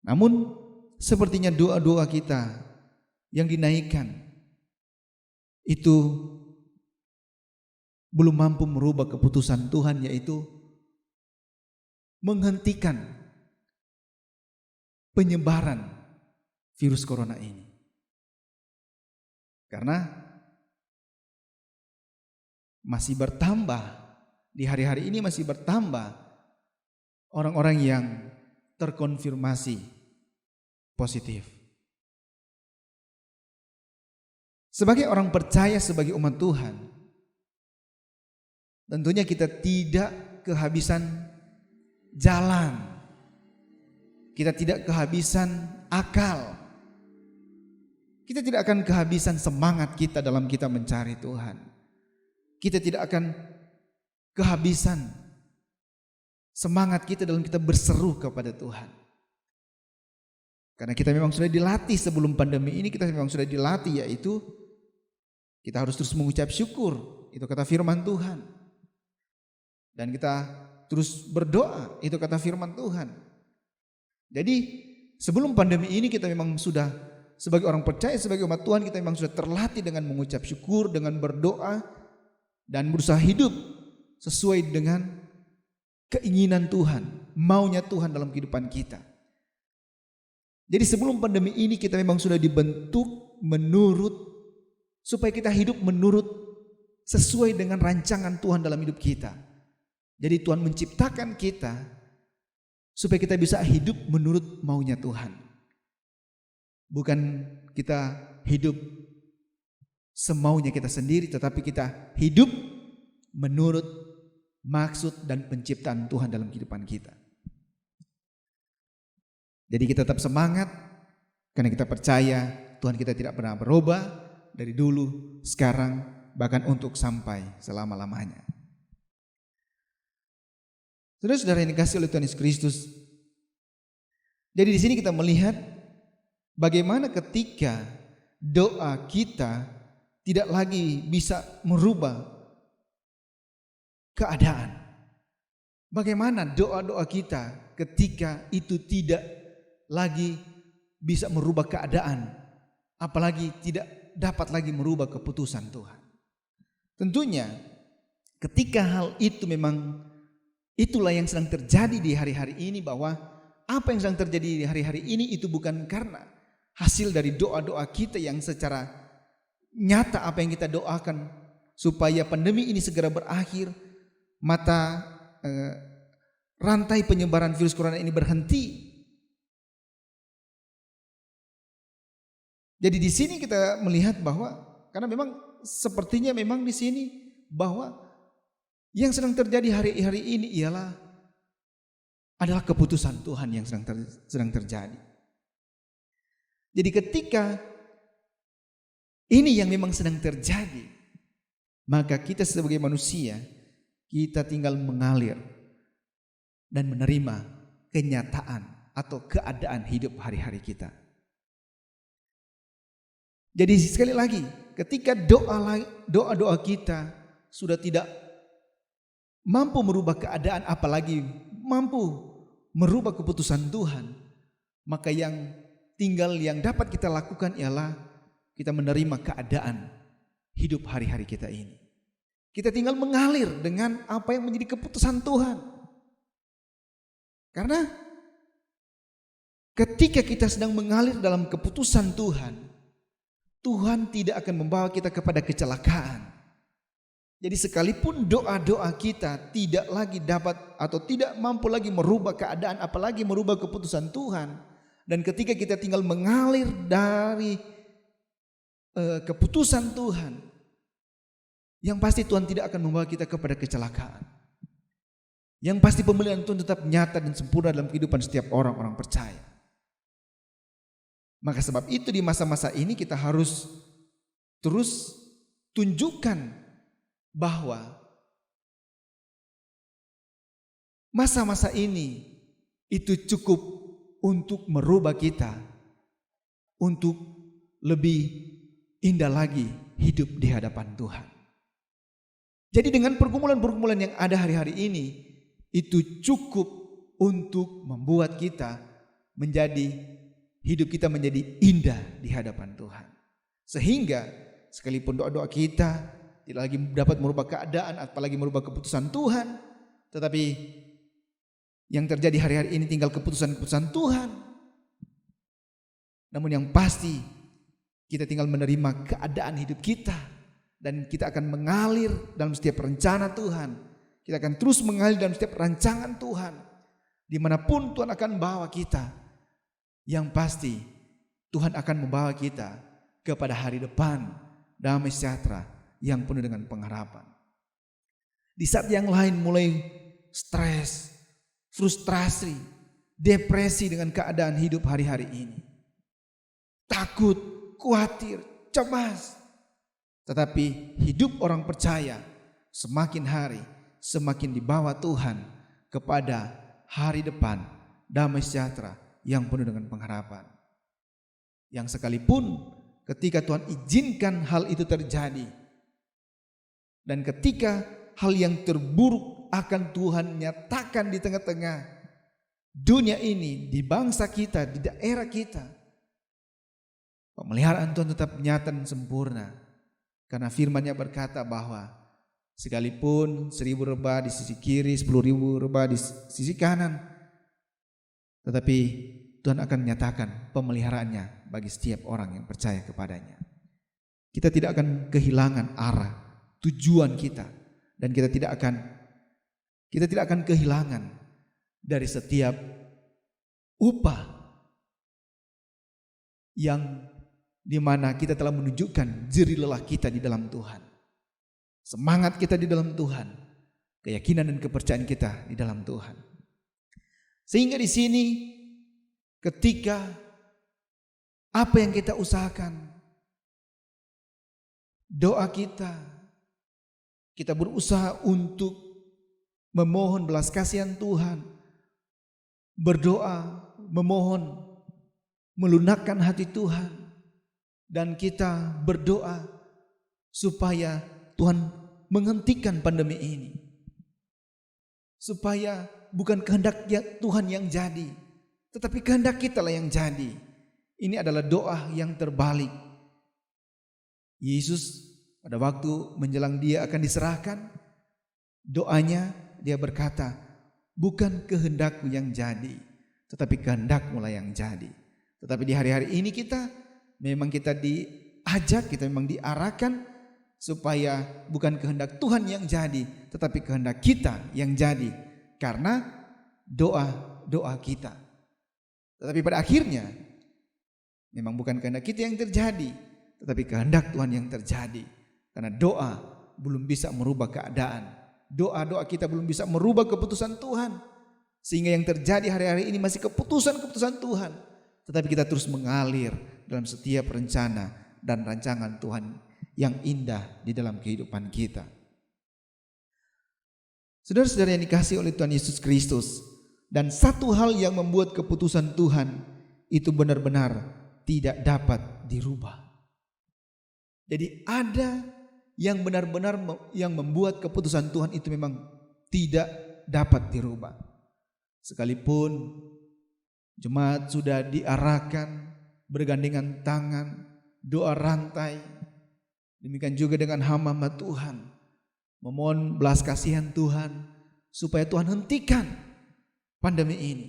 Namun sepertinya doa-doa kita yang dinaikkan itu belum mampu merubah keputusan Tuhan, yaitu menghentikan penyebaran virus corona ini. Karena masih bertambah, di hari-hari ini masih bertambah orang-orang yang terkonfirmasi positif. Sebagai orang percaya, sebagai umat Tuhan, tentunya kita tidak kehabisan jalan, kita tidak kehabisan akal, kita tidak akan kehabisan semangat kita dalam kita mencari Tuhan, kita tidak akan kehabisan semangat kita dalam kita berseru kepada Tuhan. Karena kita memang sudah dilatih sebelum pandemi ini, kita memang sudah dilatih, yaitu kita harus terus mengucap syukur, itu kata firman Tuhan. Dan kita terus berdoa, itu kata firman Tuhan. Jadi sebelum pandemi ini kita memang sudah, sebagai orang percaya, sebagai umat Tuhan, kita memang sudah terlatih dengan mengucap syukur, dengan berdoa, dan berusaha hidup sesuai dengan keinginan Tuhan, maunya Tuhan dalam kehidupan kita. Jadi sebelum pandemi ini kita memang sudah dibentuk menurut, supaya kita hidup menurut sesuai dengan rancangan Tuhan dalam hidup kita. Jadi Tuhan menciptakan kita supaya kita bisa hidup menurut maunya Tuhan. Bukan kita hidup semaunya kita sendiri, tetapi kita hidup menurut maksud dan penciptaan Tuhan dalam kehidupan kita. Jadi kita tetap semangat karena kita percaya Tuhan kita tidak pernah berubah dari dulu, sekarang, bahkan untuk sampai selama-lamanya. Saudara-saudara yang dikasihi oleh Tuhan Yesus Kristus, jadi di sini kita melihat bagaimana ketika doa kita tidak lagi bisa merubah keadaan. Bagaimana doa-doa kita ketika itu tidak lagi bisa merubah keadaan, apalagi tidak dapat lagi merubah keputusan Tuhan. Tentunya ketika hal itu memang itulah yang sedang terjadi di hari-hari ini, bahwa apa yang sedang terjadi di hari-hari ini itu bukan karena hasil dari doa-doa kita yang secara nyata apa yang kita doakan supaya pandemi ini segera berakhir, rantai penyebaran virus corona ini berhenti. Jadi di sini kita melihat bahwa karena memang sepertinya memang di sini bahwa yang sedang terjadi hari ini adalah keputusan Tuhan yang sedang terjadi. Jadi ketika ini yang memang sedang terjadi, maka kita sebagai manusia, kita tinggal mengalir dan menerima kenyataan atau keadaan hidup hari-hari kita. Jadi sekali lagi, ketika doa-doa kita sudah tidak mampu merubah keadaan, apalagi mampu merubah keputusan Tuhan, maka yang dapat kita lakukan ialah kita menerima keadaan hidup hari-hari kita ini. Kita tinggal mengalir dengan apa yang menjadi keputusan Tuhan. Karena ketika kita sedang mengalir dalam keputusan Tuhan, Tuhan tidak akan membawa kita kepada kecelakaan. Jadi sekalipun doa-doa kita tidak lagi dapat atau tidak mampu lagi merubah keadaan, apalagi merubah keputusan Tuhan. Dan ketika kita tinggal mengalir dari keputusan Tuhan, yang pasti Tuhan tidak akan membawa kita kepada kecelakaan. Yang pasti pemeliharaan Tuhan tetap nyata dan sempurna dalam kehidupan setiap orang-orang percaya. Maka sebab itu di masa-masa ini kita harus terus tunjukkan bahwa masa-masa ini itu cukup untuk merubah kita, untuk lebih indah lagi hidup di hadapan Tuhan. Jadi dengan pergumulan-pergumulan yang ada hari-hari ini, itu cukup untuk membuat kita hidup kita menjadi indah di hadapan Tuhan. Sehingga sekalipun doa-doa kita tidak lagi dapat merubah keadaan, apalagi merubah keputusan Tuhan, tetapi yang terjadi hari-hari ini tinggal keputusan-keputusan Tuhan. Namun yang pasti kita tinggal menerima keadaan hidup kita, dan kita akan mengalir dalam setiap rencana Tuhan. Kita akan terus mengalir dalam setiap rancangan Tuhan, dimanapun Tuhan akan bawa kita. Yang pasti Tuhan akan membawa kita kepada hari depan damai sejahtera yang penuh dengan pengharapan. Di saat yang lain mulai stres, frustrasi, depresi dengan keadaan hidup hari-hari ini, takut, khawatir, cemas. Tetapi hidup orang percaya semakin hari semakin dibawa Tuhan kepada hari depan damai sejahtera yang penuh dengan pengharapan. Yang sekalipun ketika Tuhan izinkan hal itu terjadi, dan ketika hal yang terburuk akan Tuhan nyatakan di tengah-tengah dunia ini, di bangsa kita, di daerah kita, pemeliharaan Tuhan tetap nyata dan sempurna. Karena firman-Nya berkata bahwa sekalipun 1000 rebah di sisi kiri, 10.000 rebah di sisi kanan, tetapi Tuhan akan menyatakan pemeliharaannya bagi setiap orang yang percaya kepadanya. Kita tidak akan kehilangan arah, tujuan kita, dan kita tidak akan kehilangan dari setiap upah yang dimana kita telah menunjukkan jerih lelah kita di dalam Tuhan, semangat kita di dalam Tuhan, keyakinan dan kepercayaan kita di dalam Tuhan. Sehingga di sini ketika apa yang kita usahakan, doa kita berusaha untuk memohon belas kasihan Tuhan, berdoa, memohon melunakkan hati Tuhan, dan kita berdoa supaya Tuhan menghentikan pandemi ini, supaya bukan kehendak Tuhan yang jadi, tetapi kehendak kita lah yang jadi. Ini adalah doa yang terbalik. Yesus pada waktu menjelang dia akan diserahkan, doanya dia berkata, bukan kehendakku yang jadi, tetapi kehendakmu lah yang jadi. Tetapi di hari-hari ini kita memang diajak, kita memang diarahkan supaya bukan kehendak Tuhan yang jadi, tetapi kehendak kita yang jadi karena doa kita. Tetapi pada akhirnya memang bukan kehendak kita yang terjadi, tetapi kehendak Tuhan yang terjadi. Karena doa belum bisa merubah keadaan. Doa kita belum bisa merubah keputusan Tuhan. Sehingga yang terjadi hari-hari ini masih keputusan Tuhan. Tetapi kita terus mengalir dalam setiap rencana dan rancangan Tuhan yang indah di dalam kehidupan kita. Saudara-saudara yang dikasihi oleh Tuhan Yesus Kristus, dan satu hal yang membuat keputusan Tuhan itu benar-benar tidak dapat dirubah. Jadi ada yang benar-benar yang membuat keputusan Tuhan itu memang tidak dapat dirubah. Sekalipun jemaat sudah diarahkan bergandengan tangan, doa rantai, demikian juga dengan hamba-hamba Tuhan, memohon belas kasihan Tuhan supaya Tuhan hentikan pandemi ini.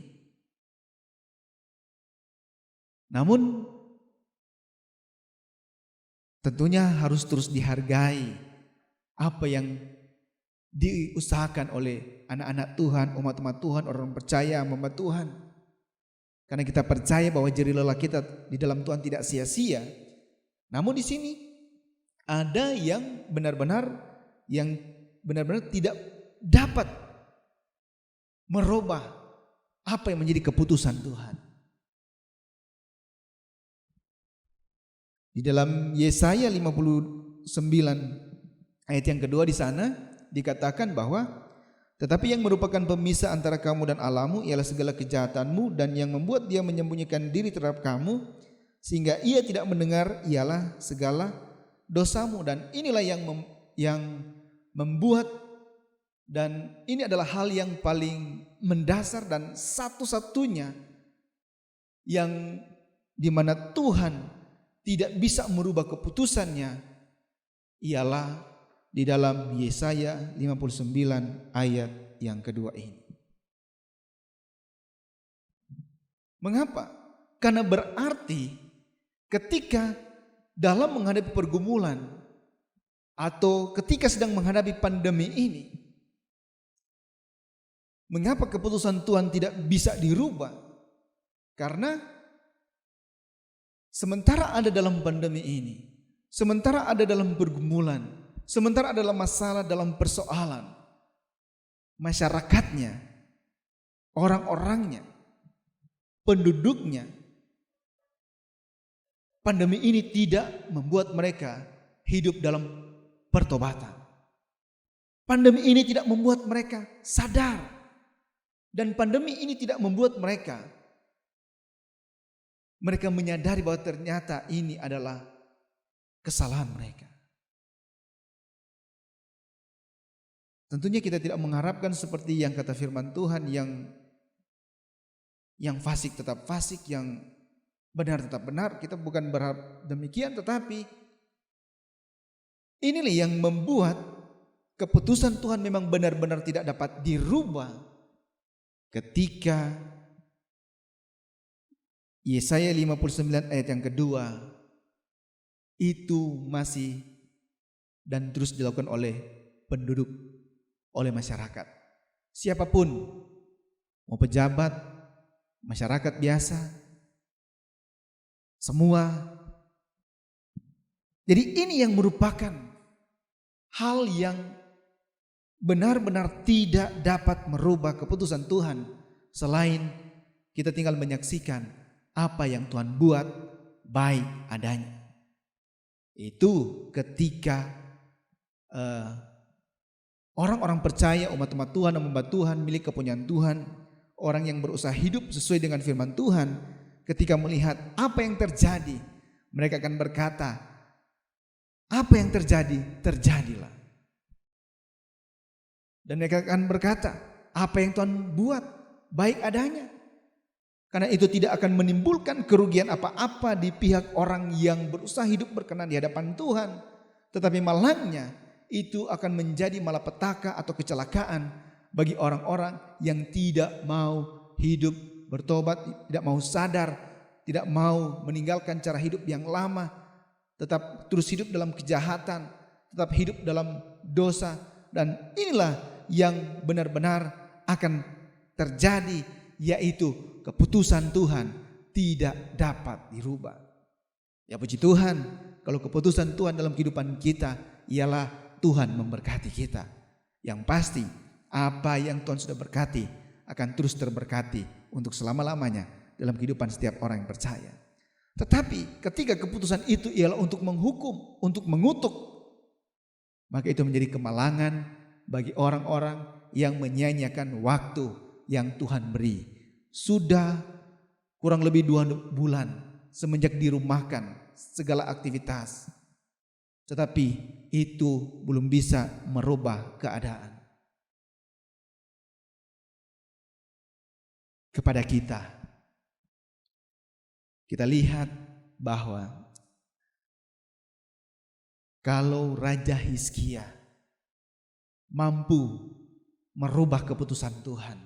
Namun tentunya harus terus dihargai apa yang diusahakan oleh anak-anak Tuhan, umat-umat Tuhan, orang percaya, hamba Tuhan. Karena kita percaya bahwa jerih lelah kita di dalam Tuhan tidak sia-sia. Namun di sini ada yang benar-benar tidak dapat merubah apa yang menjadi keputusan Tuhan. Di dalam Yesaya 59 ayat yang kedua di sana dikatakan bahwa tetapi yang merupakan pemisah antara kamu dan Allahmu ialah segala kejahatanmu, dan yang membuat dia menyembunyikan diri terhadap kamu sehingga ia tidak mendengar ialah segala dosamu. Dan inilah yang membuat, dan ini adalah hal yang paling mendasar dan satu-satunya yang dimana Tuhan tidak bisa merubah keputusannya ialah di dalam Yesaya 59 ayat yang kedua ini. Mengapa? Karena berarti ketika dalam menghadapi pergumulan atau ketika sedang menghadapi pandemi ini, mengapa keputusan Tuhan tidak bisa dirubah? Karena sementara ada dalam pandemi ini, sementara ada dalam pergumulan, sementara adalah masalah dalam persoalan, masyarakatnya, orang-orangnya, penduduknya, pandemi ini tidak membuat mereka hidup dalam pertobatan. Pandemi ini tidak membuat mereka sadar, dan pandemi ini tidak membuat mereka menyadari bahwa ternyata ini adalah kesalahan mereka. Tentunya kita tidak mengharapkan seperti yang kata firman Tuhan, yang fasik tetap fasik, yang benar tetap benar. Kita bukan berharap demikian, tetapi inilah yang membuat keputusan Tuhan memang benar-benar tidak dapat dirubah ketika Yesaya 59 ayat yang kedua itu masih dan terus dilakukan oleh penduduk, oleh masyarakat. Siapapun, mau pejabat, masyarakat biasa, semua. Jadi ini yang merupakan hal yang benar-benar tidak dapat merubah keputusan Tuhan selain kita tinggal menyaksikan apa yang Tuhan buat baik adanya. Itu ketika orang-orang percaya, umat-umat Tuhan, hamba Tuhan, milik kepunyaan Tuhan, orang yang berusaha hidup sesuai dengan firman Tuhan, ketika melihat apa yang terjadi, mereka akan berkata, apa yang terjadi, terjadilah. Dan mereka akan berkata, apa yang Tuhan buat, baik adanya. Karena itu tidak akan menimbulkan kerugian apa-apa di pihak orang yang berusaha hidup berkenan di hadapan Tuhan. Tetapi malangnya, itu akan menjadi malapetaka atau kecelakaan bagi orang-orang yang tidak mau hidup bertobat, tidak mau sadar, tidak mau meninggalkan cara hidup yang lama, tetap terus hidup dalam kejahatan, tetap hidup dalam dosa, dan inilah yang benar-benar akan terjadi, yaitu keputusan Tuhan tidak dapat dirubah. Ya puji Tuhan, kalau keputusan Tuhan dalam kehidupan kita ialah Tuhan memberkati kita. Yang pasti apa yang Tuhan sudah berkati akan terus terberkati untuk selama-lamanya dalam kehidupan setiap orang yang percaya. Tetapi ketika keputusan itu ialah untuk menghukum, untuk mengutuk, maka itu menjadi kemalangan bagi orang-orang yang menyia-nyiakan waktu yang Tuhan beri. Sudah kurang lebih 2 bulan semenjak dirumahkan segala aktivitas, tetapi itu belum bisa merubah keadaan. Kepada kita lihat bahwa kalau Raja Hizkia mampu merubah keputusan Tuhan,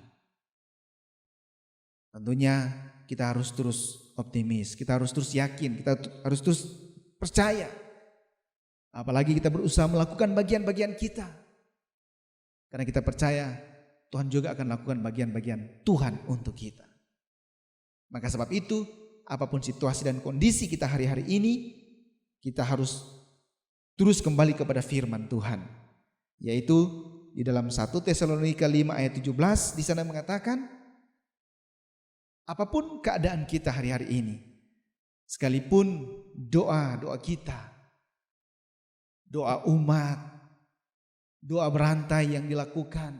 tentunya kita harus terus optimis, kita harus terus yakin, kita harus terus percaya. Apalagi kita berusaha melakukan bagian-bagian kita, karena kita percaya Tuhan juga akan lakukan bagian-bagian Tuhan untuk kita. Maka sebab itu, apapun situasi dan kondisi kita hari-hari ini, kita harus terus kembali kepada firman Tuhan, yaitu di dalam 1 Tesalonika 5 ayat 17 di sana mengatakan, apapun keadaan kita hari-hari ini, sekalipun doa-doa kita, doa umat, doa berantai yang dilakukan,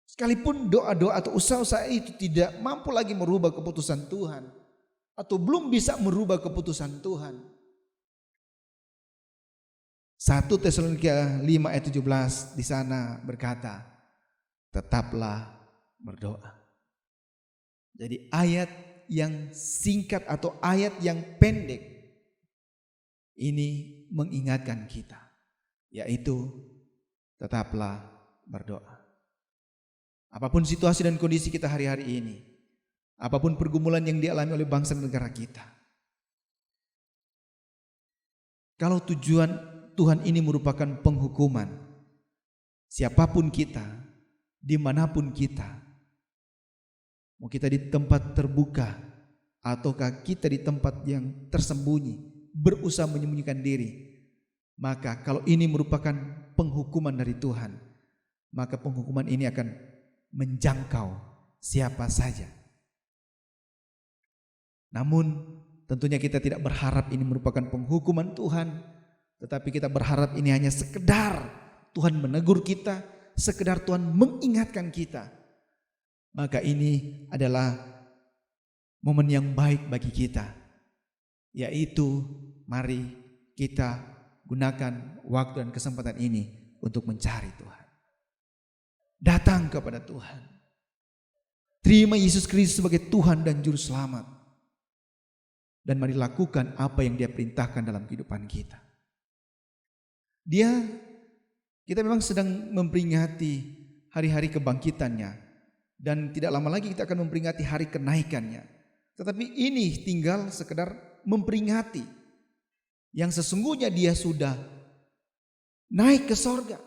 sekalipun doa-doa atau usaha-usaha itu tidak mampu lagi merubah keputusan Tuhan atau belum bisa merubah keputusan Tuhan, 1 Tesalonika 5 ayat 17 di sana berkata, tetaplah berdoa. Jadi ayat yang singkat atau ayat yang pendek ini mengingatkan kita, yaitu tetaplah berdoa. Apapun situasi dan kondisi kita hari-hari ini, apapun pergumulan yang dialami oleh bangsa dan negara kita, kalau tujuan Tuhan ini merupakan penghukuman, siapapun kita, dimanapun kita, mau kita di tempat terbuka ataukah kita di tempat yang tersembunyi, berusaha menyembunyikan diri, maka kalau ini merupakan penghukuman dari Tuhan, maka penghukuman ini akan menjangkau siapa saja. Namun tentunya kita tidak berharap ini merupakan penghukuman Tuhan, tetapi kita berharap ini hanya sekedar Tuhan menegur kita, sekedar Tuhan mengingatkan kita. Maka ini adalah momen yang baik bagi kita, yaitu mari kita gunakan waktu dan kesempatan ini untuk mencari Tuhan. Datang kepada Tuhan. Terima Yesus Kristus sebagai Tuhan dan Juru Selamat. Dan mari lakukan apa yang Dia perintahkan dalam kehidupan kita. Kita memang sedang memperingati hari-hari kebangkitannya, dan tidak lama lagi kita akan memperingati hari kenaikannya. Tetapi ini tinggal sekedar memperingati yang sesungguhnya Dia sudah naik ke sorga,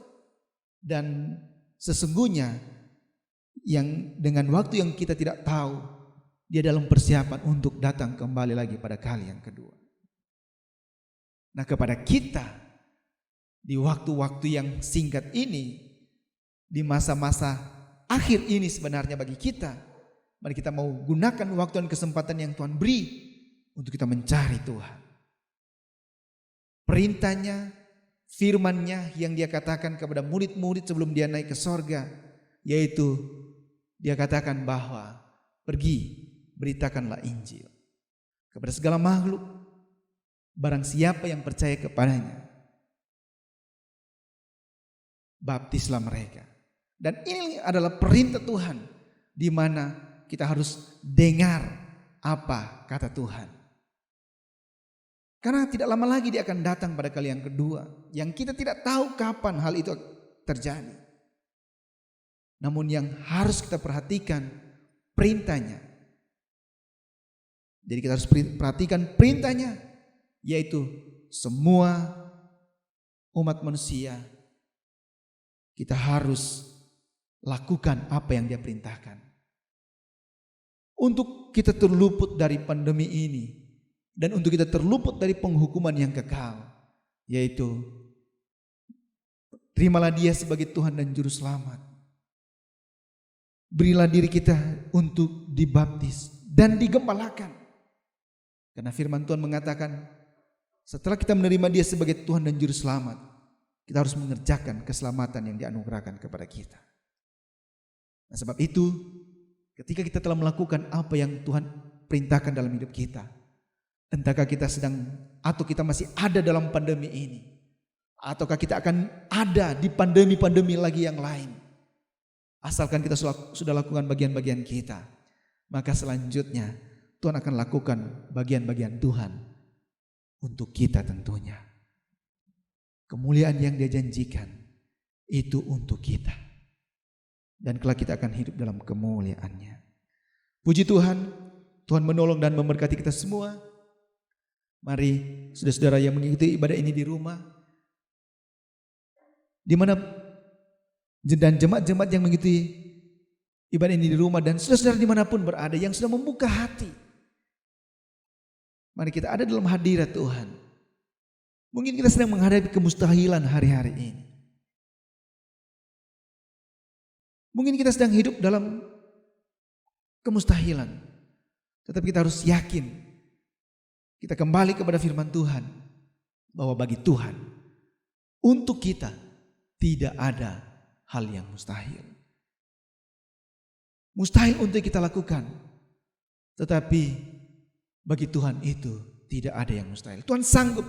dan sesungguhnya yang dengan waktu yang kita tidak tahu, Dia dalam persiapan untuk datang kembali lagi pada kali yang kedua. Nah, kepada kita di waktu-waktu yang singkat ini, di masa-masa akhir ini sebenarnya bagi kita, mari kita mau gunakan waktu dan kesempatan yang Tuhan beri untuk kita mencari Tuhan. Perintahnya, firman-Nya yang Dia katakan kepada murid-murid sebelum Dia naik ke sorga, yaitu Dia katakan bahwa pergi beritakanlah Injil kepada segala makhluk, barang siapa yang percaya kepadanya baptislah mereka. Dan ini adalah perintah Tuhan, di mana kita harus dengar apa kata Tuhan. Karena tidak lama lagi Dia akan datang pada kali yang kedua, yang kita tidak tahu kapan hal itu terjadi. Namun yang harus kita perhatikan perintahnya. Jadi kita harus perhatikan perintahnya, yaitu semua umat manusia, kita harus lakukan apa yang Dia perintahkan. Untuk kita terluput dari pandemi ini dan untuk kita terluput dari penghukuman yang kekal, yaitu terimalah Dia sebagai Tuhan dan Juru Selamat. Berilah diri kita untuk dibaptis dan digembalakan. Karena firman Tuhan mengatakan, setelah kita menerima Dia sebagai Tuhan dan Juru Selamat, kita harus mengerjakan keselamatan yang dianugerahkan kepada kita. Nah, sebab itu, ketika kita telah melakukan apa yang Tuhan perintahkan dalam hidup kita, entahkah kita sedang atau kita masih ada dalam pandemi ini, ataukah kita akan ada di pandemi-pandemi lagi yang lain, asalkan kita sudah lakukan bagian-bagian kita, maka selanjutnya Tuhan akan lakukan bagian-bagian Tuhan untuk kita tentunya. Kemuliaan yang Dia janjikan itu untuk kita. Dan kelak kita akan hidup dalam kemuliaan-Nya. Puji Tuhan, Tuhan menolong dan memberkati kita semua. Mari saudara-saudara yang mengikuti ibadah ini di rumah, di mana dan jemaat-jemaat yang mengikuti ibadah ini di rumah, dan saudara-saudara dimanapun berada yang sudah membuka hati, mari kita ada dalam hadirat Tuhan. Mungkin kita sedang menghadapi kemustahilan hari-hari ini. Mungkin kita sedang hidup dalam kemustahilan, tetapi kita harus yakin, kita kembali kepada firman Tuhan, bahwa bagi Tuhan, untuk kita tidak ada hal yang mustahil. Mustahil untuk kita lakukan, tetapi bagi Tuhan itu tidak ada yang mustahil. Tuhan sanggup,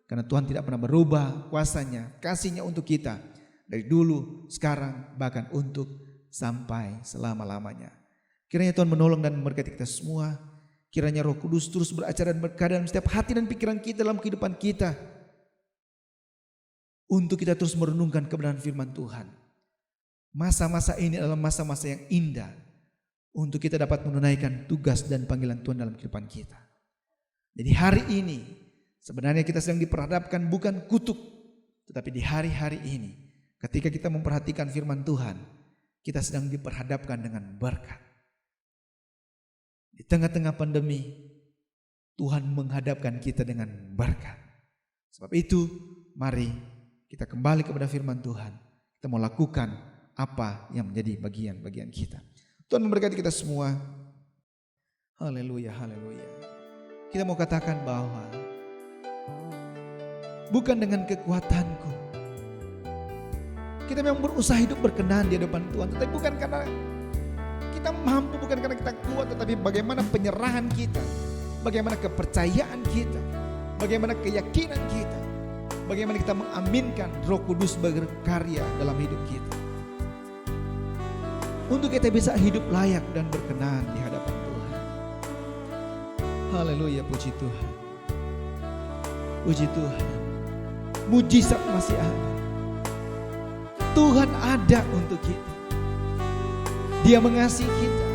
karena Tuhan tidak pernah berubah kuasanya, kasihnya untuk kita, dari dulu, sekarang, bahkan untuk sampai selama-lamanya. Kiranya Tuhan menolong dan memberkati kita semua. Kiranya Roh Kudus terus beracara dan berkarya dalam setiap hati dan pikiran kita, dalam kehidupan kita, untuk kita terus merenungkan kebenaran firman Tuhan. Masa-masa ini adalah masa-masa yang indah untuk kita dapat menunaikan tugas dan panggilan Tuhan dalam kehidupan kita. Jadi hari ini sebenarnya kita sedang diperhadapkan bukan kutuk, tetapi di hari-hari ini ketika kita memperhatikan firman Tuhan, kita sedang diperhadapkan dengan berkat. Di tengah-tengah pandemi, Tuhan menghadapkan kita dengan berkat. Sebab itu, mari kita kembali kepada firman Tuhan. Kita mau lakukan apa yang menjadi bagian-bagian kita. Tuhan memberkati kita semua. Haleluya, haleluya. Kita mau katakan bahwa bukan dengan kekuatanku. Kita memang berusaha hidup berkenan di hadapan Tuhan, tetapi bukan karena kita mampu, bukan karena kita kuat, tetapi bagaimana penyerahan kita, bagaimana kepercayaan kita, bagaimana keyakinan kita, bagaimana kita mengaminkan Roh Kudus berkarya dalam hidup kita, untuk kita bisa hidup layak dan berkenan di hadapan Tuhan. Haleluya, puji Tuhan. Puji Tuhan. Mujizat masih ada. Tuhan ada untuk kita. Dia mengasihi kita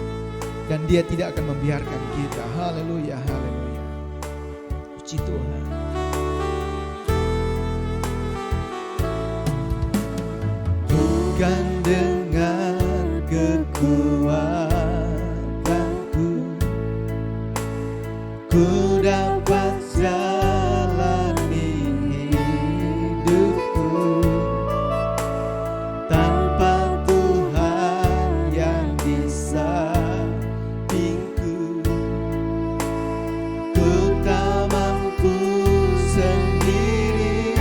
dan Dia tidak akan membiarkan kita. Haleluya, haleluya. Puji Tuhan. Bukan dengan kekuatanku ku dapat jalani hidupku, tanpa Tuhan yang di sampingku, ku tak mampu sendiri.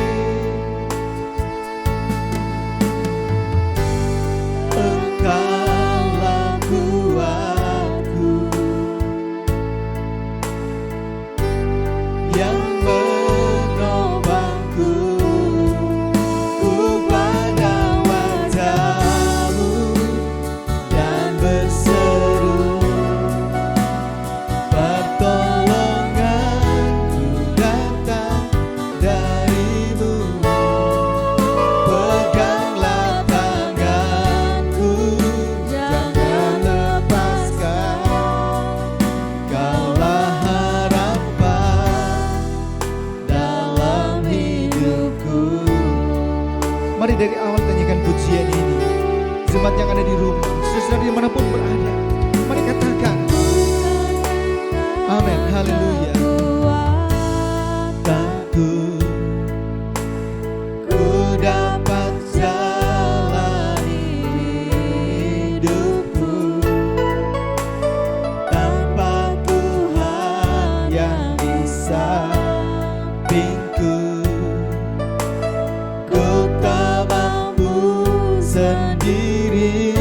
jemaat yang ada di rumah, saudara dimanapun berada, mari katakan amin, haleluya. Takut ku dapat jalani hidupku tanpa Tuhan yang di sampingku. Ku tak mampu sendiri,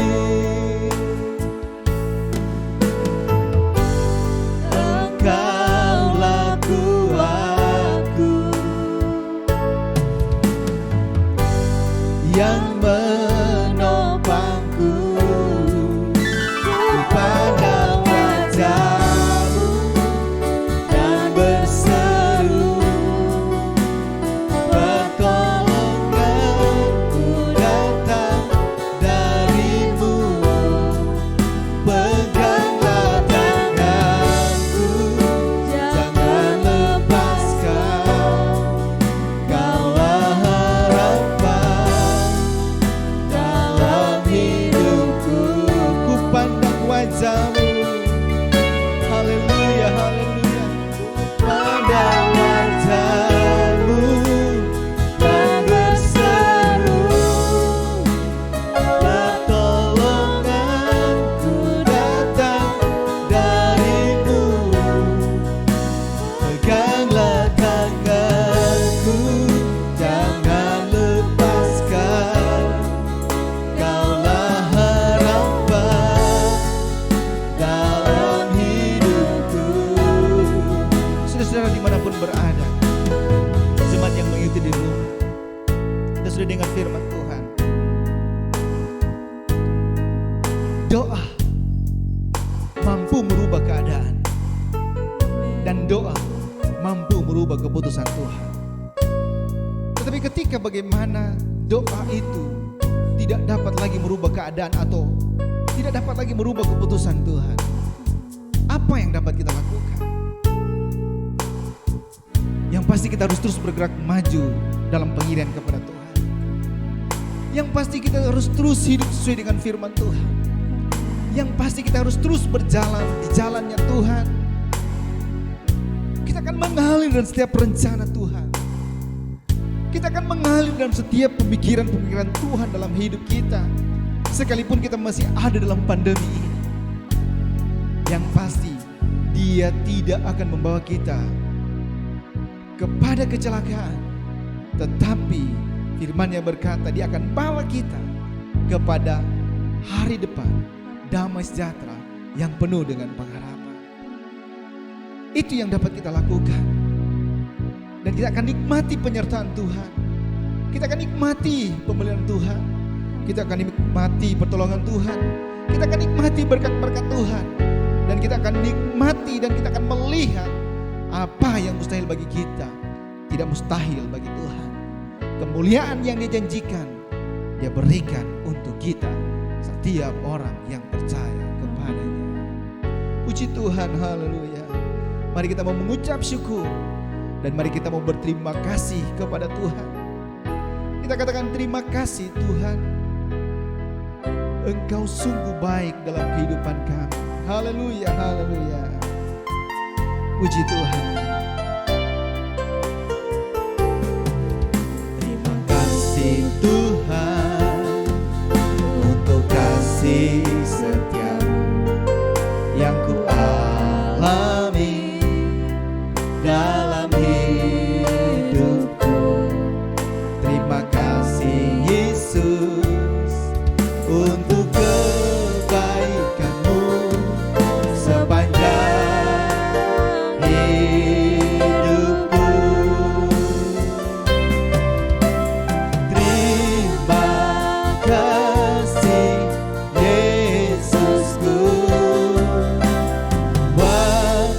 Engkaulah kuatku yang menopangku. Ku pandang wajah-Mu dan berseru, pertolonganku datang dari-Mu. Peganglah tanganku, jangan lepaskan, Kaulah harapan dalam hidupku. Ku pandang wajah-Mu, haleluya, haleluya. Pandang wajah-Mu dan berseru, pertolonganku datang dari-Mu. Peganglah tanganku, jangan lepaskan, Kaulah harapan dalam hidupku. Saudara-saudara dimanapun berada, jemaat yang mengikuti di rumah, kita sudah dengar firman Tuhan. Doa mampu merubah keadaan, dan doa mampu merubah keputusan Tuhan. Tetapi ketika bagaimana doa itu tidak dapat lagi merubah keadaan atau tidak dapat lagi merubah keputusan Tuhan, apa yang dapat kita lakukan? Yang pasti kita harus terus bergerak maju dalam pengirian kepada Tuhan. Yang pasti kita harus terus hidup sesuai dengan firman Tuhan. Yang pasti kita harus terus berjalan di jalannya Tuhan. Kita akan mengalir dalam setiap rencana Tuhan. Kita akan mengalir dalam setiap pemikiran-pemikiran Tuhan dalam hidup kita, sekalipun kita masih ada dalam pandemi ini. Yang pasti Dia tidak akan membawa kita kepada kecelakaan, tetapi firman-Nya berkata Dia akan bawa kita kepada hari depan damai sejahtera yang penuh dengan pengharapan. Itu yang dapat kita lakukan. Dan kita akan nikmati penyertaan Tuhan. Kita akan nikmati pemeliharaan Tuhan. Kita akan nikmati pertolongan Tuhan. Kita akan nikmati berkat-berkat Tuhan. Dan kita akan nikmati dan kita akan melihat apa yang mustahil bagi kita tidak mustahil bagi Tuhan. Kemuliaan yang Dia janjikan, Dia berikan untuk kita, setiap orang yang percaya kepada-Nya. Puji Tuhan, haleluya. Mari kita mau mengucap syukur, dan mari kita mau berterima kasih kepada Tuhan. Kita katakan terima kasih Tuhan, Engkau sungguh baik dalam kehidupan kami. Haleluya, haleluya. Puji Tuhan. Terima kasih Tuhan untuk kasih setia yang ku alami dalam hidupku. Terima kasih Yesus untuk kebaikan-Mu sepanjang hidupku. Terima kasih Yesusku buat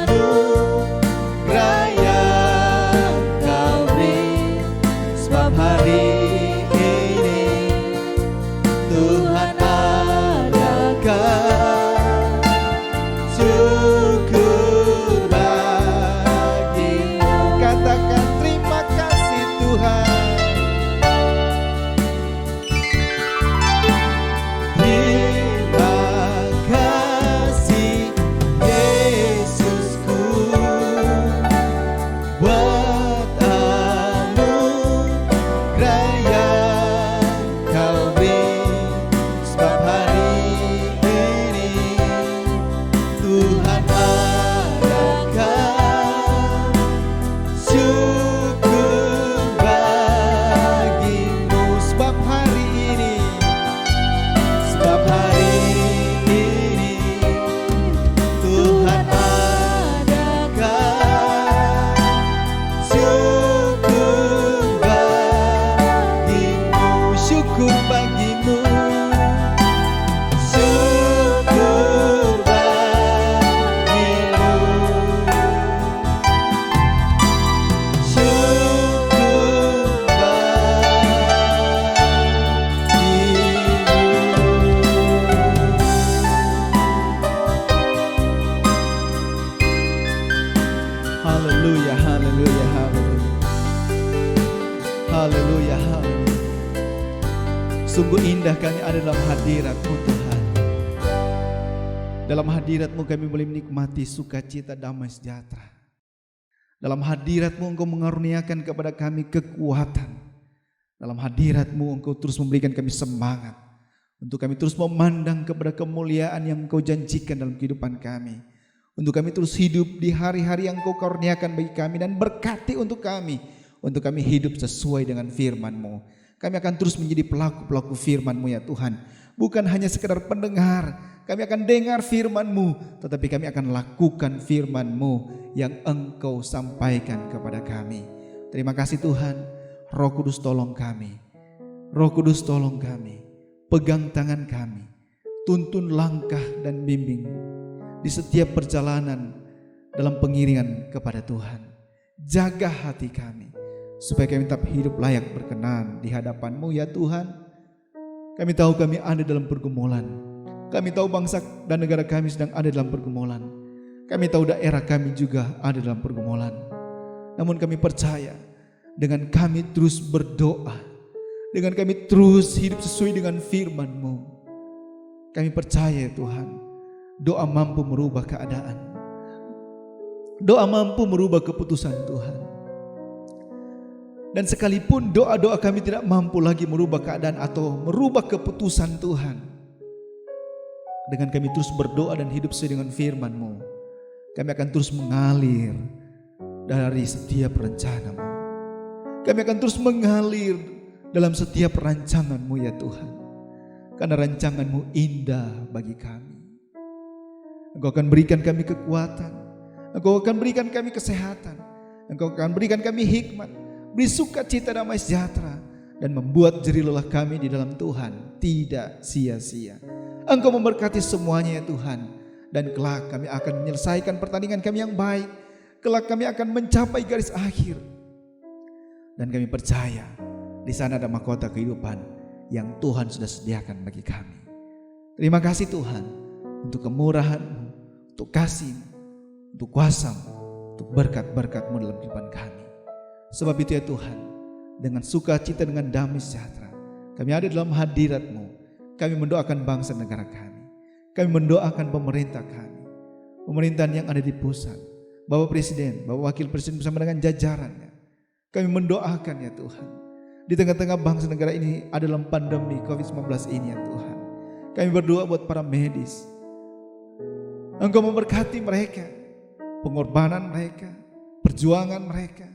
anugerah yang Kau beri, sebab hari ini indah kami ada dalam hadirat-Mu Tuhan. Dalam hadirat-Mu kami boleh menikmati sukacita, damai sejahtera. Dalam hadirat-Mu Engkau mengaruniakan kepada kami kekuatan. Dalam hadirat-Mu Engkau terus memberikan kami semangat untuk kami terus memandang kepada kemuliaan yang Engkau janjikan dalam kehidupan kami. Untuk kami terus hidup di hari-hari yang Engkau karuniakan bagi kami dan berkati untuk kami. Untuk kami hidup sesuai dengan firman-Mu. Kami akan terus menjadi pelaku-pelaku firman-Mu ya Tuhan. Bukan hanya sekedar pendengar. Kami akan dengar firman-Mu, tetapi kami akan lakukan firman-Mu yang Engkau sampaikan kepada kami. Terima kasih Tuhan. Roh Kudus tolong kami. Roh Kudus tolong kami. Pegang tangan kami. Tuntun langkah dan bimbing di setiap perjalanan dalam pengiringan kepada Tuhan. Jaga hati kami supaya kami tetap hidup layak berkenan di hadapan-Mu ya Tuhan. Kami tahu kami ada dalam pergumulan. Kami tahu bangsa dan negara kami sedang ada dalam pergumulan. Kami tahu daerah kami juga ada dalam pergumulan. Namun kami percaya dengan kami terus berdoa, dengan kami terus hidup sesuai dengan firman-Mu, kami percaya Tuhan, doa mampu merubah keadaan. Doa mampu merubah keputusan Tuhan. Dan sekalipun doa-doa kami tidak mampu lagi merubah keadaan atau merubah keputusan Tuhan, dengan kami terus berdoa dan hidup sesuai dengan firman-Mu, kami akan terus mengalir dari setiap rencana-Mu. Kami akan terus mengalir dalam setiap rancangan-Mu ya Tuhan. Karena rancangan-Mu indah bagi kami. Engkau akan berikan kami kekuatan. Engkau akan berikan kami kesehatan. Engkau akan berikan kami hikmat, beri sukacita, damai sejahtera, dan membuat jerih lelah kami di dalam Tuhan tidak sia-sia. Engkau memberkati semuanya ya Tuhan. Dan kelak kami akan menyelesaikan pertandingan kami yang baik. Kelak kami akan mencapai garis akhir. Dan kami percaya di sana ada mahkota kehidupan yang Tuhan sudah sediakan bagi kami. Terima kasih Tuhan untuk kemurahan-Mu, untuk kasih-Mu, untuk kuasa-Mu, untuk berkat-berkat-Mu dalam kehidupan kami. Sebab itu ya Tuhan, dengan sukacita, dengan damai sejahtera, kami ada dalam hadirat-Mu. Kami mendoakan bangsa negara kami. Kami mendoakan pemerintah kami. Pemerintahan yang ada di pusat, Bapak Presiden, Bapak Wakil Presiden bersama dengan jajarannya. Kami mendoakan ya Tuhan, di tengah-tengah bangsa negara ini ada dalam pandemi COVID-19 ini ya Tuhan. Kami berdoa buat para medis. Engkau memberkati mereka, pengorbanan mereka, perjuangan mereka,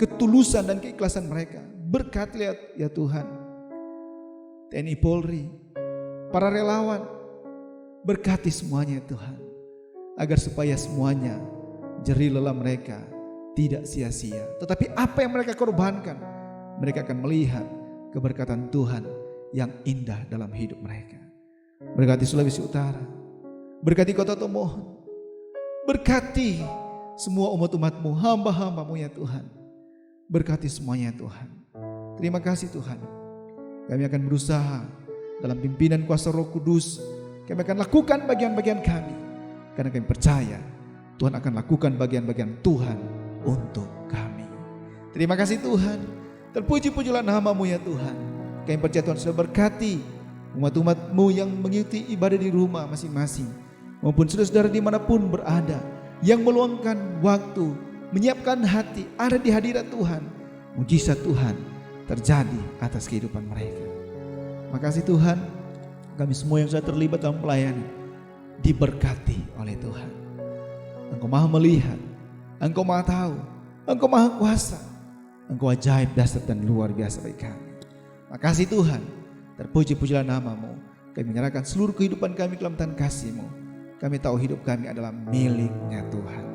ketulusan dan keikhlasan mereka. Berkati ya Tuhan TNI Polri, para relawan, berkati semuanya ya Tuhan, agar supaya semuanya jerih lelah mereka tidak sia-sia. Tetapi apa yang mereka korbankan, mereka akan melihat keberkatan Tuhan yang indah dalam hidup mereka. Berkati Sulawesi Utara, berkati Kota Tomohon, berkati semua umat-umat-Mu, hamba-hamba-Mu ya Tuhan. Berkati semuanya Tuhan. Terima kasih Tuhan. Kami akan berusaha dalam pimpinan kuasa Roh Kudus. Kami akan lakukan bagian-bagian kami, karena kami percaya Tuhan akan lakukan bagian-bagian Tuhan untuk kami. Terima kasih Tuhan. Terpuji-pujilah nama-Mu ya Tuhan. Kami percaya Tuhan sudah berkati umat-umat-Mu yang mengikuti ibadah di rumah masing-masing, maupun saudara-saudara dimanapun berada, yang meluangkan waktu, menyiapkan hati, ada di hadirat Tuhan. Mujizat Tuhan terjadi atas kehidupan mereka. Makasih Tuhan, kami semua yang sudah terlibat dalam pelayanan diberkati oleh Tuhan. Engkau maha melihat, Engkau maha tahu, Engkau maha kuasa, Engkau ajaib, dahsyat dan luar biasa bagi kami. Makasih Tuhan, terpuji-pujilah nama-Mu. Kami menyerahkan seluruh kehidupan kami ke dalam tangan kasih-Mu. Kami tahu hidup kami adalah miliknya Tuhan.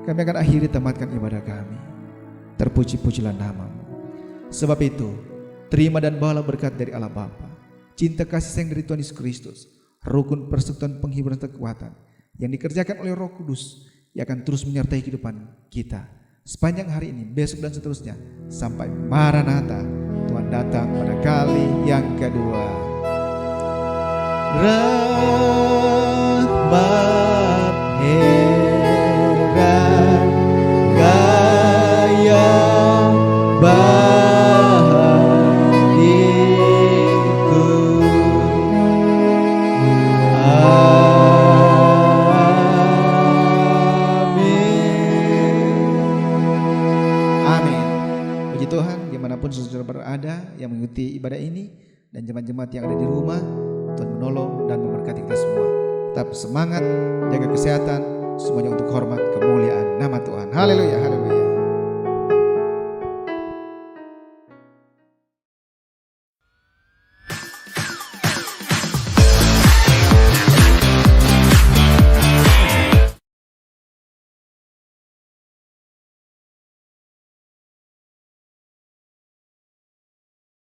Kami akan akhiri tamatkan ibadah kami. Terpuji-pujilah nama-Mu. Sebab itu, terima dan bawalah berkat dari Allah Bapa, cinta kasih sayang dari Tuhan Yesus Kristus, rukun persekutuan penghiburan kekuatan yang dikerjakan oleh Roh Kudus, yang akan terus menyertai kehidupan kita sepanjang hari ini, besok dan seterusnya, sampai Maranatha, Tuhan datang pada kali yang kedua. Rahmat heran gaya bahagiku rumah. Tuhan menolong dan memberkati kita semua. Tetap semangat, jaga kesehatan, semuanya untuk hormat kemuliaan nama Tuhan. Haleluya, haleluya.